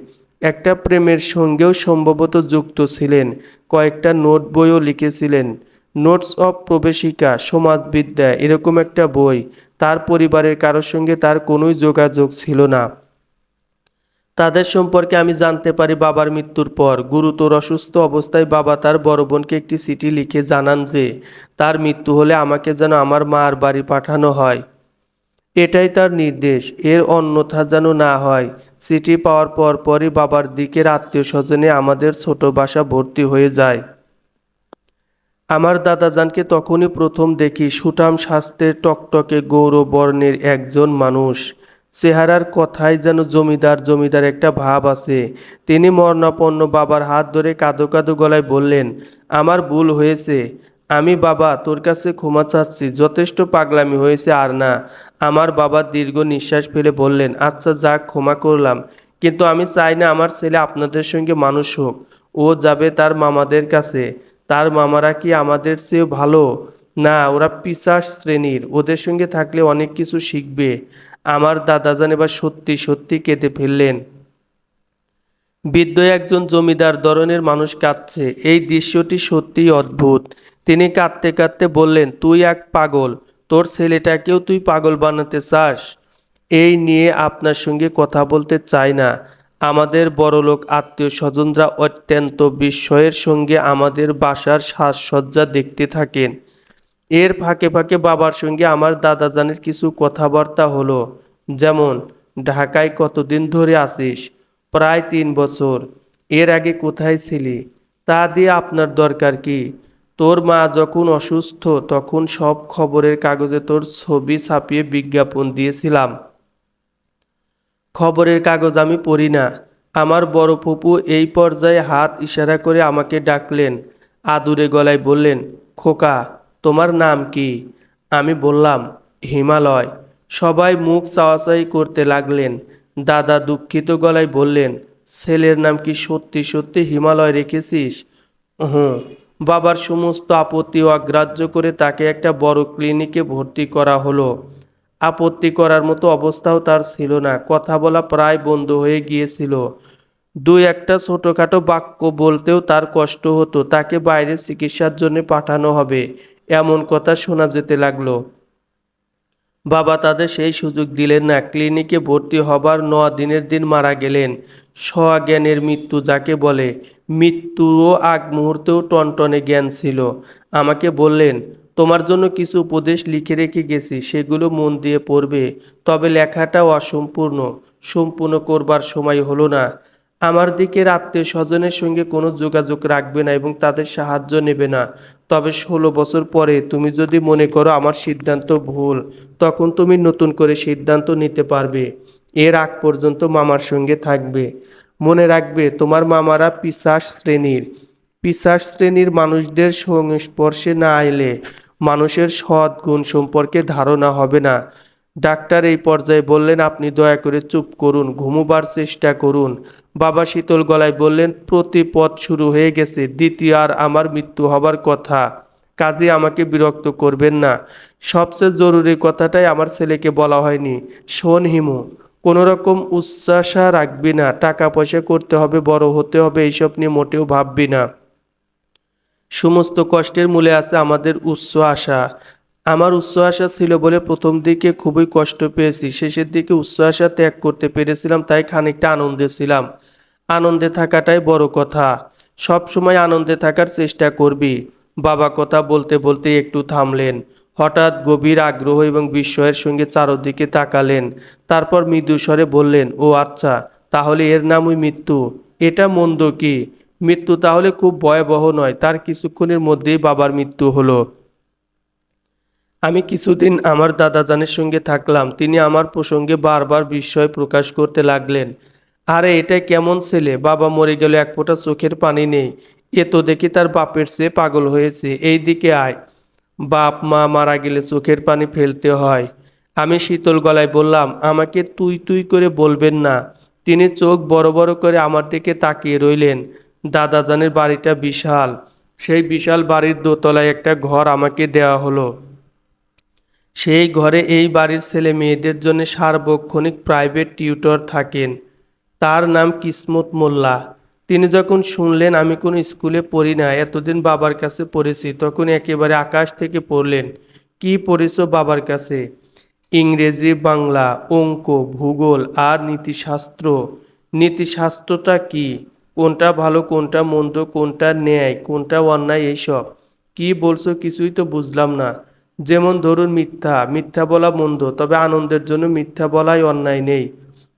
একটা প্রেমের সঙ্গেও সম্ভবত যুক্ত ছিলেন। কয়েকটা নোট বইও লিখেছিলেন, নোটস অফ প্রবেশিকা, সমাজবিদ্যা এরকম একটা বই। তার পরিবারের কারোর সঙ্গে তার কোনোই যোগাযোগ ছিল না। তাদের সম্পর্কে আমি জানতে পারি বাবার মৃত্যুর পর। গুরুতর অসুস্থ অবস্থায় বাবা তার বড় বোনকে একটি চিঠি লিখে জানান যে তার মৃত্যু হলে আমাকে যেন আমার মার বাড়ি পাঠানো হয়, এটাই তার নির্দেশ, এর অন্যথা যেন না হয়। চিঠি পাওয়ার পরই বাবার দিকের আত্মীয় স্বজনে আমাদের ছোট বাসা ভর্তি হয়ে যায়। আমার দাদাজানকে তখনই প্রথম দেখি, সুঠাম স্বাস্থ্যের, টকটকে গৌর বর্ণের একজন মানুষ। চেহারার কথায় যেন জমিদার জমিদার একটা ভাব আছে। তিনি মরণাপন্ন বাবার হাত ধরে কাঁদো কাঁদো গলায় বললেন, আমার ভুল হয়েছে, আমি বাবা তোর কাছে ক্ষমা চাচ্ছি, যথেষ্ট পাগলামি হয়েছে আর না। আমার বাবা দীর্ঘ নিঃশ্বাস ফেলে বললেন, আচ্ছা যাক, ক্ষমা করলাম, কিন্তু আমি চাই না আমার ছেলে আপনাদের সঙ্গে মানুষ হোক। ও যাবে তার মামাদের কাছে। তার মামারা কি আমাদের চেয়েও ভালো? না, ওরা পিশাচ শ্রেণীর, ওদের সঙ্গে থাকলে অনেক কিছু শিখবে। আমার দাদাজান এবার সত্যি সত্যি কেঁদে ফেললেন। বৃদ্ধ একজন জমিদার ধরনের মানুষ কাঁদছে, এই দৃশ্যটি সত্যিই অদ্ভুত। তিনি কাঁদতে কাঁদতে বললেন, তুই এক পাগল, তোর ছেলেটাকেও তুই পাগল বানাতে চাস? এই নিয়ে আপনার সঙ্গে কথা বলতে চাই না। আমাদের বড়লোক আত্মীয় স্বজনরা অত্যন্ত বিস্ময়ের সঙ্গে আমাদের বাসার সাজসজ্জা দেখতে থাকেন। এর ফাঁকে ফাঁকে বাবার সঙ্গে আমার দাদাজানের কিছু কথাবার্তা হলো, যেমন, ঢাকায় কতদিন ধরে আছিস? প্রায় 3 বছর। এর আগে কোথায় ছিলি? তা দিয়ে আপনার দরকার কি? তোর মা যখন অসুস্থ তখন সব খবরের কাগজে তোর ছবি ছাপিয়ে বিজ্ঞাপন দিয়েছিলাম। খবরের কাগজ আমি পড়ি না। আমার বড় ফুপু এই পর্যায়ে হাত ইশারা করে আমাকে ডাকলেন, আদুরে গলায় বললেন, খোকা, তোমার নাম কি? আমি বললাম, হিমালয়। সবাই মুখ চাওয়াচাই করতে লাগলেন। দাদা দুঃখিত গলায় বললেন, ছেলের নাম কি সত্যি সত্যি হিমালয় রেখেছিস? হুঁ। বাবার সমস্ত আপত্তি অগ্রাহ্য করে তাকে একটা বড় ক্লিনিকে ভর্তি করা হলো। আপত্তি করার মতো অবস্থাও তার ছিল না, কথা বলা প্রায় বন্ধ হয়ে গিয়েছিল। দুই একটা ছোটোখাটো বাক্য বলতেও তার কষ্ট হতো। তাকে বাইরে চিকিৎসার জন্য পাঠানো হবে, এমন কথা শোনা যেতে লাগলো। বাবা তাদের সেই সুযোগ দিলেন না। ক্লিনিকে ভর্তি হবার 9 দিনের দিন মারা গেলেন। স্বজ্ঞানের মৃত্যু যাকে বলে। মৃত্যুরও আগ মুহূর্তেও টনটনে জ্ঞান ছিল। আমাকে বললেন, তোমার জন্য কিছু উপদেশ লিখে রেখে গেছি, সেগুলো মন দিয়ে পড়বে। তবে লেখাটাও অসম্পূর্ণ, সম্পূর্ণ করবার সময় হলো না। আমার দিকের আত্মীয় স্বজনের সঙ্গে কোনো যোগাযোগ রাখবে না এবং তাদের সাহায্য নেবে না। তবে 16 বছর পরে তুমি যদি মনে করো আমার সিদ্ধান্ত ভুল, তখন তুমি নতুন করে সিদ্ধান্ত নিতে পারবে। এর আগ পর্যন্ত মামার সঙ্গে থাকবে। মনে রাখবে, তোমার মামারা পিশাচ শ্রেণীর মানুষদের সংস্পর্শে না এলে মানুষের সৎ গুণ সম্পর্কে ধারণা হবে না। ডাক্তার এই পর্যায়ে বললেন, আপনি দয়া করে চুপ করুন, ঘুমোবার চেষ্টা করুন। বাবা শীতল গলায় বললেন, প্রতিপদ শুরু হয়ে গেছে, দ্বিতীয় আর আমার মৃত্যু হবার কথা, কাজে আমাকে বিরক্ত করবেন না। সবচেয়ে জরুরি কথাটাই আমার ছেলেকে বলা হয়নি। শোন হিমু, কোনো রকম উচ্চাশা রাখবি না, টাকা পয়সা করতে হবে, বড় হতে হবে, এইসব নিয়ে মোটেও ভাববি না। সমস্ত কষ্টের মূলে আছে আমাদের উচ্চ আশা। আমার উচ্চ আশা ছিল বলে প্রথম দিকে খুবই কষ্ট পেয়েছি, শেষের দিকে উচ্চ আশা ত্যাগ করতে পেরেছিলাম, তাই খানিকটা আনন্দে ছিলাম। আনন্দে থাকাটাই বড় কথা। সব সময় আনন্দে থাকার চেষ্টা করবি। বাবা কথা বলতে বলতে একটু থামলেন। হঠাৎ গভীর আগ্রহ এবং বিস্ময়ের সঙ্গে চারদিকে তাকালেন। তারপর মৃদু স্বরে বললেন, ও আচ্ছা, তাহলে এর নামই মৃত্যু। এটা মন্দ কি? মৃত্যু তাহলে খুব ভয়াবহ নয়। তার কিছুক্ষণের মধ্যেই বাবার মৃত্যু হলো। আমি কিছুদিন আমার দাদাজানের সঙ্গে থাকলাম। তিনি আমার প্রসঙ্গে বারবার বিস্ময় প্রকাশ করতে লাগলেন। আরে এটা কেমন ছেলে, বাবা মরে গেল, এক ফোঁটা চোখের পানি নেই। এ তো দেখি তার বাপের চেয়ে পাগল হয়েছে। এই দিকে আয়। বাপ মা মারা গেলে চোখের পানি ফেলতে হয়। আমি শীতল গলায় বললাম, আমাকে তুই তুই করে বলবেন না। তিনি চোখ বড় বড় করে আমার দিকে তাকিয়ে রইলেন। দাদাজানের বাড়িটা বিশাল। সেই বিশাল বাড়ির দোতলায় একটা ঘর আমাকে দেওয়া হলো। সেই ঘরে এই বাড়ির ছেলে মেয়েদের জন্য সার্বক্ষণিক প্রাইভেট টিউটর থাকেন। তার নাম কিসমত মোল্লা। তিনি যখন শুনলেন আমি কোনো স্কুলে পড়ি না, এতদিন বাবার কাছে পড়েছি, তখন একেবারে আকাশ থেকে পড়লেন। কি পড়েছো বাবার কাছে? ইংরেজি, বাংলা, অঙ্ক, ভূগোল আর নীতিশাস্ত্র। নীতিশাস্ত্রটা কি? কোনটা ভালো, কোনটা মন্দ, কোনটা ন্যায়, কোনটা অন্যায়, এইসব। কি বলছো কিছুই তো বুঝলাম না। যেমন ধরুন মিথ্যা, মিথ্যা বলা মন্দ, তবে আনন্দের জন্য মিথ্যা বলাই অন্যায় নেই।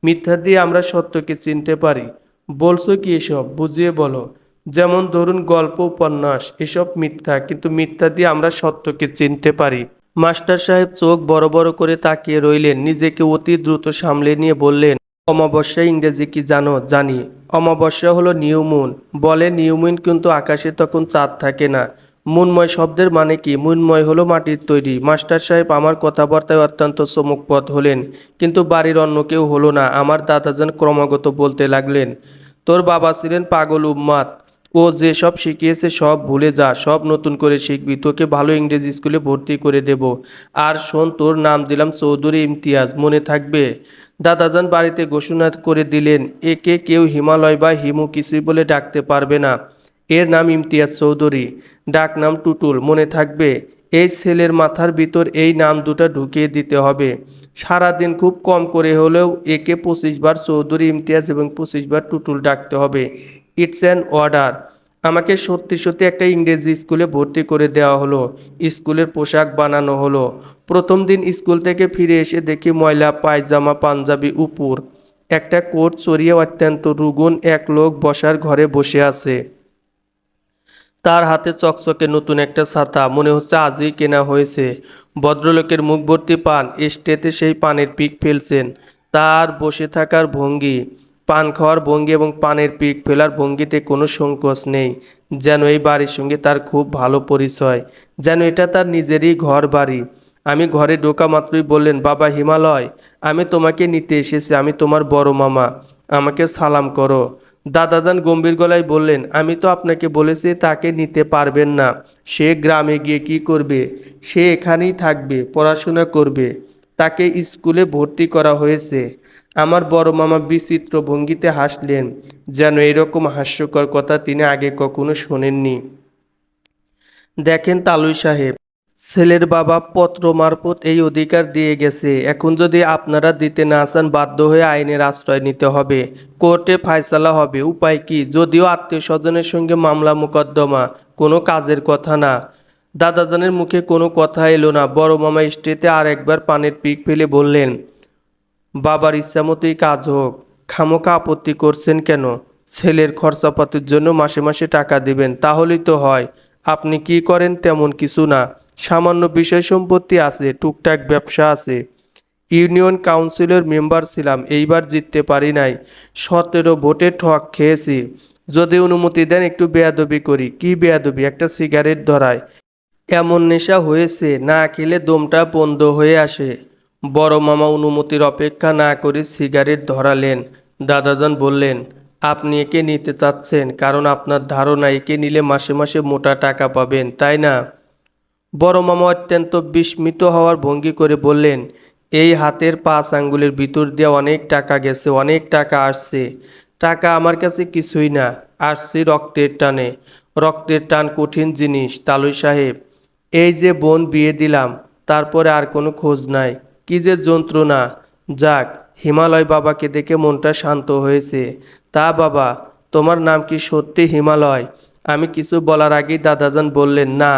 মিথ্যা দিয়ে আমরা সত্যকে চিনতে পারি। বলছো কি এসব, বুঝিয়ে বলো। যেমন ধরুন গল্প, উপন্যাস, এসব মিথ্যা, কিন্তু মিথ্যা দিয়ে আমরা সত্যকে চিনতে পারি। মাস্টার সাহেব চোখ বড় বড় করে তাকিয়ে রইলেন। নিজেকে অতি দ্রুত সামলে নিয়ে বললেন, অমাবস্যা ইংরেজি কি জানো? জানি। অমাবস্যা হলো নিউ মুন। বলে নিউ মুন, কিন্তু আকাশে তখন চাঁদ থাকে না। মুনময় শব্দের মানে কি? মুনময় হলো মাটির তৈরি। মাস্টার সাহেব আমার কথাবার্তায় অত্যন্ত চমকপ্রদ হলেন, কিন্তু বাড়ির অন্য কেউ হলো না। আমার দাদাজান ক্রমাগত বলতে লাগলেন, তোর বাবা ছিলেন পাগল উম্মাদ। ও যে সব শিখিয়েছে সব ভুলে যা, সব নতুন করে শিখবি। তোকে ভালো ইংরেজি স্কুলে ভর্তি করে দেব। আর শোন, তোর নাম দিলাম চৌধুরী ইমতিয়াজ, মনে থাকবে? দাদাজান বাড়িতে ঘোষণা করে দিলেন, একে কেউ হিমালয় বা হিমু কিছুই বলে ডাকতে পারবে না। এর নাম ইমতিয়াজ চৌধুরী, ডাক নাম টুটুল, মনে থাকবে? এই ছেলের মাথার ভিতর এই নাম দুটো ঢুকিয়ে দিতে হবে। সারাদিন খুব কম করে হলেও একে 25 বার চৌধুরী ইমতিয়াজ এবং 25 বার টুটুল ডাকতে হবে। It's an order. আমাকে সত্যি সত্যি একটা ইংরেজি স্কুলে ভর্তি করে দেওয়া হলো। স্কুলের পোশাক বানানো হলো। প্রথম দিন স্কুল থেকে ফিরে এসে দেখি ময়লা পায়জামা, পাঞ্জাবি, উপর একটা কোট চড়িয়ে অত্যন্ত রুগুন এক লোক বসার ঘরে বসে আছে। তার হাতে চকচকে নতুন একটা ছাতা, মনে হচ্ছে আজই কেনা হয়েছে। ভদ্রলোকের মুখ ভর্তি পান, স্টেতে সেই পানের পিক ফেলছেন। তার বসে থাকার ভঙ্গি, পান খাওয়ার ভঙ্গি এবং পানের পিক ফেলার ভঙ্গিতে কোনো সংকোচ নেই। যেন এই বাড়ির সঙ্গে তার খুব ভালো পরিচয়, যেন এটা তার নিজেরই ঘর বাড়ি। আমি ঘরে ঢোকা মাত্রই বললেন, বাবা হিমালয়, আমি তোমাকে নিতে এসেছি, আমি তোমার বড় মামা, আমাকে সালাম করো। দাদাজান গম্ভীর গলায় বললেন, আমি তো আপনাকে বলেছি তাকে নিতে পারবেন না। সে গ্রামে গিয়ে কি করবে? সে এখানেই থাকবে, পড়াশোনা করবে। তাকে স্কুলে ভর্তি করা হয়েছে। আমার বড় মামা বিচিত্র ভঙ্গিতে হাসলেন, যেন এরকম হাস্যকর কথা তিনি আগে কখনো শোনেননি। দেখেন তালুই সাহেব, ছেলের বাবা পত্র মারফত এই অধিকার দিয়ে গেছে। এখন যদি আপনারা দিতে না চান, বাধ্য হয়ে আইনের আশ্রয় নিতে হবে। কোর্টে ফায়সালা হবে। উপায় কি? যদিও আত্মীয় স্বজনের সঙ্গে মামলা মোকদ্দমা, কোনো কাজের কথা না। দাদাজানের মুখে কোনো কথা এলো না। বড় মামা স্টেতে আর একবার পানের পিক ফেলে বললেন, বাবার ইচ্ছা মতোই কাজ হোক। খামোকা আপত্তি করছেন কেন? ছেলের খরচাপাতির জন্য মাসে মাসে টাকা দিবেন, তাহলেই তো হয়। আপনি কি করেন? তেমন কিছু না। সামান্য বিষয় সম্পত্তি আছে, টুকটাক ব্যবসা আছে। ইউনিয়ন কাউন্সিলের মেম্বার ছিলাম, এইবার জিততে পারি নাই। 17 ভোটে ঠক খেয়েছি। যদি অনুমতি দেন একটু বেয়াদবি করি। কি বেয়াদবি? একটা সিগারেট ধরায়। এমন নেশা হয়েছে, না খেলে দমটা বন্ধ হয়ে আসে। বড় মামা অনুমতির অপেক্ষা না করে সিগারেট ধরালেন। দাদাজান বললেন, আপনি একে নিতে চাচ্ছেন কারণ আপনার ধারণা একে নিলে মাসে মাসে মোটা টাকা পাবেন, তাই না? বড় মামা অত্যন্ত বিস্মিত হওয়ার ভঙ্গি করে বললেন, এই হাতের 5 আঙ্গুলের ভিতর দিয়ে অনেক টাকা গেছে, অনেক টাকা আসছে। টাকা আমার কাছে কিছুই না, আসছে রক্তের টানে। রক্তের টান কঠিন জিনিস তালুই সাহেব। এই যে বোন বিয়ে দিলাম, তারপরে আর কোনো খোঁজ নাই। কি যে যন্ত্রণা। যাক, হিমালয় বাবাকে দেখে মনটা শান্ত হয়েছে। তা বাবা, তোমার নাম কি সত্যি হিমালয়? আমি কিছু বলার আগেই দাদাজান বললেন, না,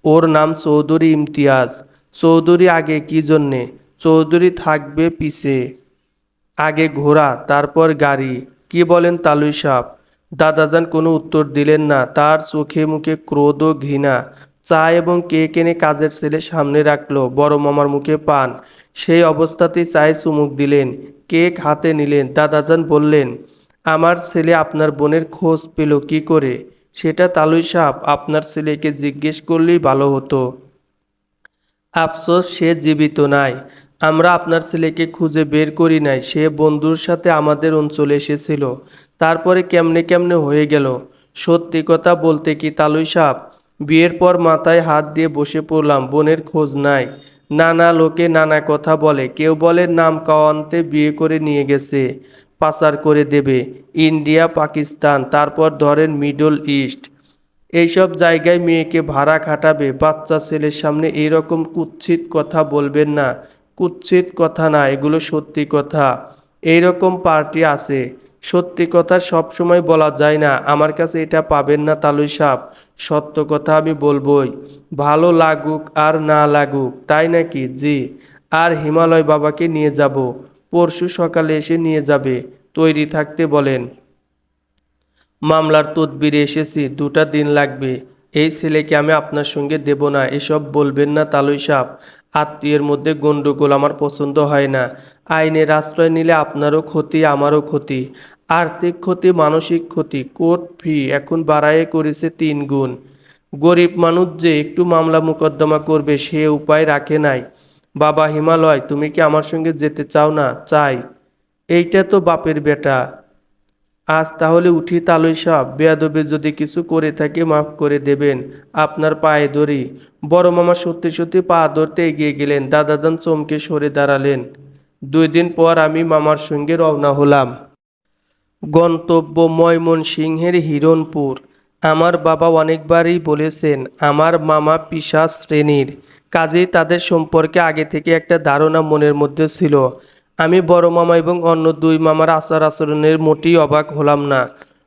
ওর নাম চৌধুরী ইমতিয়াজ। চৌধুরী আগে কি জন্যে? চৌধুরী থাকবে পিছে, আগে ঘোড়া তারপর গাড়ি। কি বলেন তালুই সাপ? দাদাজান কোনো উত্তর দিলেন না, তার চোখে মুখে ক্রোধ ও ঘৃণা। চা এবং কেক এনে কাজের ছেলে সামনে রাখলো, বড় মামার মুখে পান। সেই অবস্থাতেই চায়ে চুমুক দিলেন, কেক হাতে নিলেন। দাদাজান বললেন, আমার ছেলে আপনার বোনের খোঁজ পেল কি করে? সেটা তালুই সাপ আপনার ছেলেকে জিজ্ঞেস করলেই ভালো হতো। আফসোস সে জীবিত নাই। আমরা আপনার ছেলেকে খুঁজে বের করি নাই। সে বন্ধুর সাথে আমাদের অঞ্চলে এসেছিল, তারপরে কেমনে কেমনে হয়ে গেল। সত্যি কথা বলতে কি তালুই সাপ, বিয়ের পর মাথায় হাত দিয়ে বসে পড়লাম, বোনের খোঁজ নাই। নানা লোকে নানা কথা বলে, কেউ বলে নাম কাওয়ান্তে বিয়ে করে নিয়ে গেছে, পাচার করে দেবে ইন্ডিয়া পাকিস্তান, তারপর ধরেন মিডল ইস্ট। এইসব জায়গায় মেয়েকে ভাড়া খাটাবে। বাচ্চা ছেলের সামনে এরকম কুৎসিত কথা বলবেন না। কুৎসিত কথা না, এগুলো সত্যি কথা। এইরকম পার্টি আছে। সত্যি কথা সবসময় বলা যায় না, আমার কাছে এটা পাবেন না তালুই সাপ। সত্য কথা আমি বলবই, ভালো লাগুক আর না লাগুক। তাই নাকি? জি। আর হিমালয় বাবাকে নিয়ে যাব, পরশু সকালে এসে নিয়ে যাবে। তৈরি থাকতে বলেন। মামলার তদবিরে এসেছি, 2টা দিন লাগবে। এই ছেলেকে আমি আপনার সঙ্গে দেব না। এসব বলবেন না তালুই সাপ। আত্মীয়ের মধ্যে গণ্ডগোল আমার পছন্দ হয় না। আইনের আশ্রয় নিলে আপনারও ক্ষতি, আমারও ক্ষতি। আর্থিক ক্ষতি, মানসিক ক্ষতি। কোর্ট ফি এখন বাড়ায়ে করেছে 3 গুণ। গরিব মানুষ যে একটু মামলা মোকদ্দমা করবে সে উপায় রাখে নাই। বাবা হিমালয়, তুমি কি আমার সঙ্গে যেতে চাও না? চাই। এইটা তো বাপের বেটা। আজ তাহলে উঠি তালুই সাপ, বেয়াদবি যদি কিছু করে থাকি মাফ করে দেবেন, আপনার পায়ে ধরি। বড় মামা সত্যি সত্যি পা ধরতে এগিয়ে গেলেন। দাদাজান চমকে সরে দাঁড়ালেন। 2 দিন পর আমি মামার সঙ্গে রওনা হলাম। গন্তব্য ময়মনসিংহের হিরণপুর। আমার বাবা অনেকবারই বলেছেন আমার মামা পিশাচ শ্রেণীর, কাজেই তাদের সম্পর্কে আগে থেকে একটা ধারণা মনের মধ্যে ছিল। আমি বড় মামা এবং অন্য 2 মামার আচার আচরণের মোটেই অবাক হলাম না।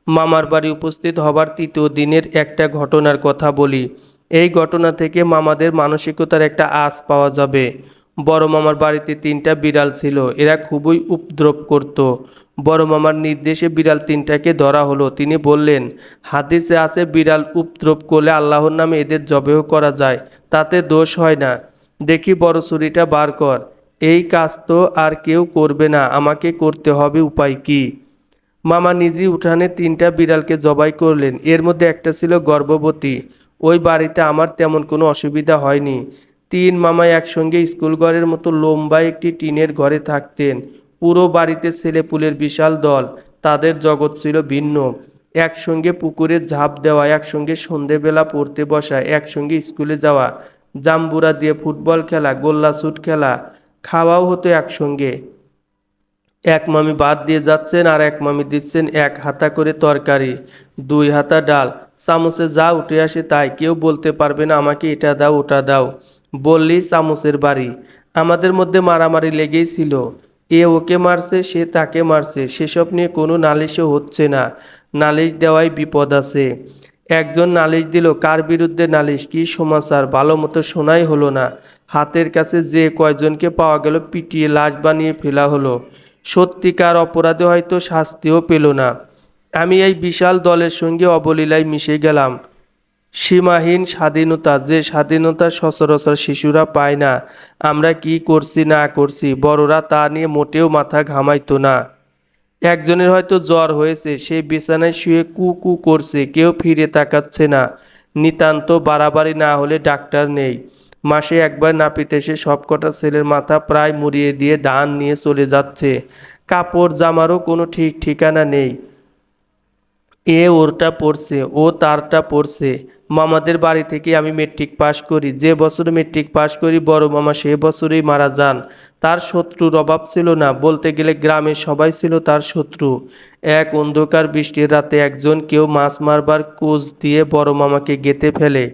মামার বাড়ি উপস্থিত হবার 3য় দিনের একটা ঘটনার কথা বলি। এই ঘটনা থেকে মামাদের মানসিকতার একটা আঁচ পাওয়া যাবে। বড় মামার বাড়িতে 3টা বিড়াল ছিল, এরা খুবই উপদ্রব করত। বড় মামার নির্দেশে বিড়াল 3টাকে ধরা হলো। তিনি বললেন, হাদিসে আছে বিড়াল উপদ্রব করলে আল্লাহর নামে এদের জবেহ করা যায়, তাতে দোষ হয় না। দেখি বড় ছুরিটা বার কর। এই কাজ তো আর কেউ করবে না, আমাকে করতে হবে, উপায় কি? মামা নিজেই উঠানে 3টা বিড়ালকে জবাই করলেন। এর মধ্যে একটা ছিল গর্ভবতী। ওই বাড়িতে আমার তেমন কোনো অসুবিধা হয়নি। 3 মামা একসঙ্গে স্কুল ঘরের মতো লম্বা একটি টিনের ঘরে থাকতেন। পুরো বাড়িতে ছেলেপুলের বিশাল দল, তাদের জগৎ ছিল ভিন্ন। একসঙ্গে পুকুরে ঝাঁপ দেওয়া, একসঙ্গে সন্ধেবেলা পড়তে বসা, একসঙ্গে স্কুলে যাওয়া, জাম্বুরা দিয়ে ফুটবল খেলা, গোল্লা ছুট খেলা, খাওয়াও হতো একসঙ্গে। এক মামি ভাত দিয়ে যাচ্ছেন আর এক মামি দিচ্ছেন 1 হাতা করে তরকারি, 2 হাতা ডাল। চামচে যা উঠে আসে তাই, কেউ বলতে পারবে না আমাকে এটা দাও ওটা দাও, বললেই চামচের বাড়ি। আমাদের মধ্যে মারামারি লেগেই ছিল। এ ওকে মারছে, সে তাকে মারছে, সেসব নিয়ে কোনো নালিশও হচ্ছে না। নালিশ দেওয়ায় বিপদ আছে। একজন নালিশ দিল, কার বিরুদ্ধে নালিশ, কি সমাচার, ভালো মতো শোনাই হলো না। হাতের কাছে যে কয়জনকে পাওয়া গেল পিটিয়ে লাশ বানিয়ে ফেলা হলো। সত্যিকার অপরাধে হয়তো শাস্তিও পেল না। আমি এই বিশাল দলের সঙ্গে অবলীলায় মিশে গেলাম। সীমাহীন স্বাধীনতা, যে স্বাধীনতা সচরাচর শিশুরা পায় না। আমরা কি করছি না করছি বড়রা তা নিয়ে মোটেও মাথা ঘামাইতো না। একজনের হয়তো জ্বর হয়েছে, সে বিছানায় শুয়ে কু কু করছে, কেউ ফিরে তাকাচ্ছে না। নিতান্ত বাড়াবাড়ি না হলে ডাক্তার নেই। মাসে একবার নাপিত এসে সবকটা ছেলের মাথা প্রায় মুড়িয়ে দিয়ে ধান নিয়ে চলে যাচ্ছে। কাপড় জামারও কোনো ঠিক ঠিকানা নেই। এ ওরটা পড়ছে, ও তারটা পড়ছে। মামাদের বাড়ি থেকে আমি মেট্রিক পাশ করি। যে বছর মেট্রিক পাশ করি বড় মামা সে বছরেই মারা যান। তার শত্রুর অভাব ছিল না, বলতে গেলে গ্রামের সবাই ছিল তার শত্রু। এক অন্ধকার বৃষ্টির রাতে একজন কেউ মাছ মারবার কোচ দিয়ে বড় মামাকে গেঁথে ফেলে।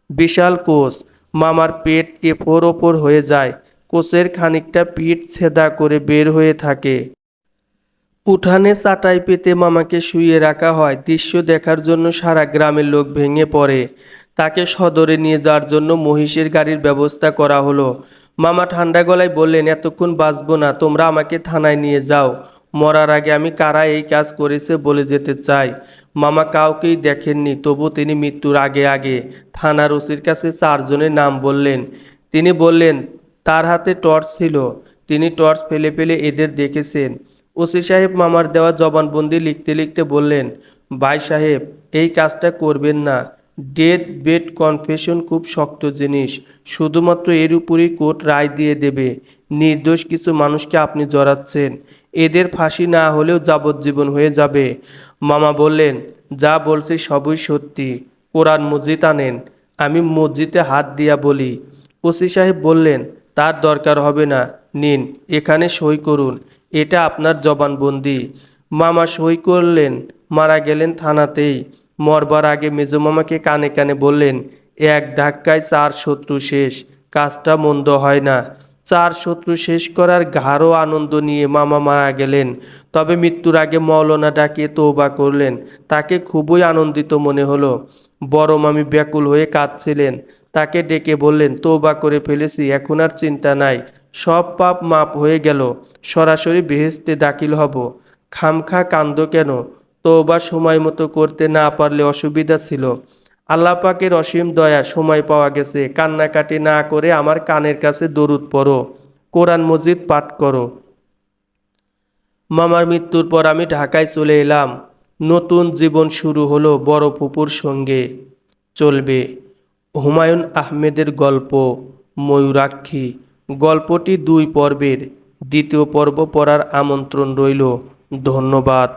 বিশাল কোচ, মামার পেট এফোর ওপর হয়ে যায়। কোচের খানিকটা পিঠ ছেদা করে বের হয়ে থাকে। উঠানে চাটাই পেতে মামাকে শুইয়ে রাখা হয়। দৃশ্য দেখার জন্য সারা গ্রামের লোক ভেঙে পড়ে। তাকে সদরে নিয়ে যাওয়ার জন্য মহিষের গাড়ির ব্যবস্থা করা হলো। মামা ঠান্ডা গলায় বললেন, এতক্ষণ বাঁচবো না, তোমরা আমাকে থানায় নিয়ে যাও। মরার আগে আমি কারা এই কাজ করেছে বলে যেতে চাই। মামা কাউকেই দেখেননি, তবু তিনি মৃত্যুর আগে আগে থানার ওসির কাছে 4 জনের নাম বললেন। তিনি বললেন তার হাতে টর্চ ছিল, তিনি টর্চ ফেলে ফেলে এদের দেখেছেন। ওসি সাহেব মামার দেওয়া জবানবন্দি লিখতে লিখতে বললেন, ভাই সাহেব এই কাজটা করবেন না। ডেথ বেড কনফেশন খুব শক্ত জিনিস, শুধুমাত্র এর উপরই কোর্ট রায় দিয়ে দেবে। নির্দোষ কিছু মানুষকে আপনি জড়াচ্ছেন, এদের ফাঁসি না হলেও যাবজ্জীবন হয়ে যাবে। মামা বললেন, যা বলছি সবই সত্যি, কোরআন মসজিদ আনেন, আমি মসজিদে হাত দিয়া বলি। ওসি সাহেব বললেন, তার দরকার হবে না, নিন এখানে সই করুন, এটা আপনার জবানবন্দি। মামা সই করলেন, মারা গেলেন থানাতেই। মরবার আগে মেজো মামাকে কানে কানে বললেন, এক ধাক্কায় 4 শত্রু শেষ, কাজটা মন্দ হয় না। 4 শত্রু শেষ করার গাঢ় আনন্দ নিয়ে মামা মারা গেলেন। তবে মৃত্যুর আগে মৌলানা ডাকিয়ে তওবা করলেন, তাকে খুবই আনন্দিত মনে হলো। বড় মামি ব্যাকুল হয়ে কাঁদছিলেন, তাকে ডেকে বললেন, তওবা করে ফেলেছি, এখন আর চিন্তা নাই, সব পাপ মাপ হয়ে গেল, সরাসরি বেহেশতে দাখিল হব। খামখা কান্দো কেন? তওবা সময় মতো করতে না পারলে অসুবিধা ছিল। আল্লাহ পাকের অসীম দয়া, সময় পাওয়া গেছে, কান্নাকাটি না করে আমার কানের কাছে দরুদ পড়ো, কোরআন মজিদ পাঠ করো। মামার মৃত্যুর পর আমি ঢাকায় চলে এলাম। নতুন জীবন শুরু হলো বড় ফুপুর সঙ্গে। চলবে হুমায়ুন আহমেদের গল্প ময়ূরাক্ষী। গল্পটি 2 পর্বের, দ্বিতীয় পর্ব পড়ার আমন্ত্রণ রইল। ধন্যবাদ।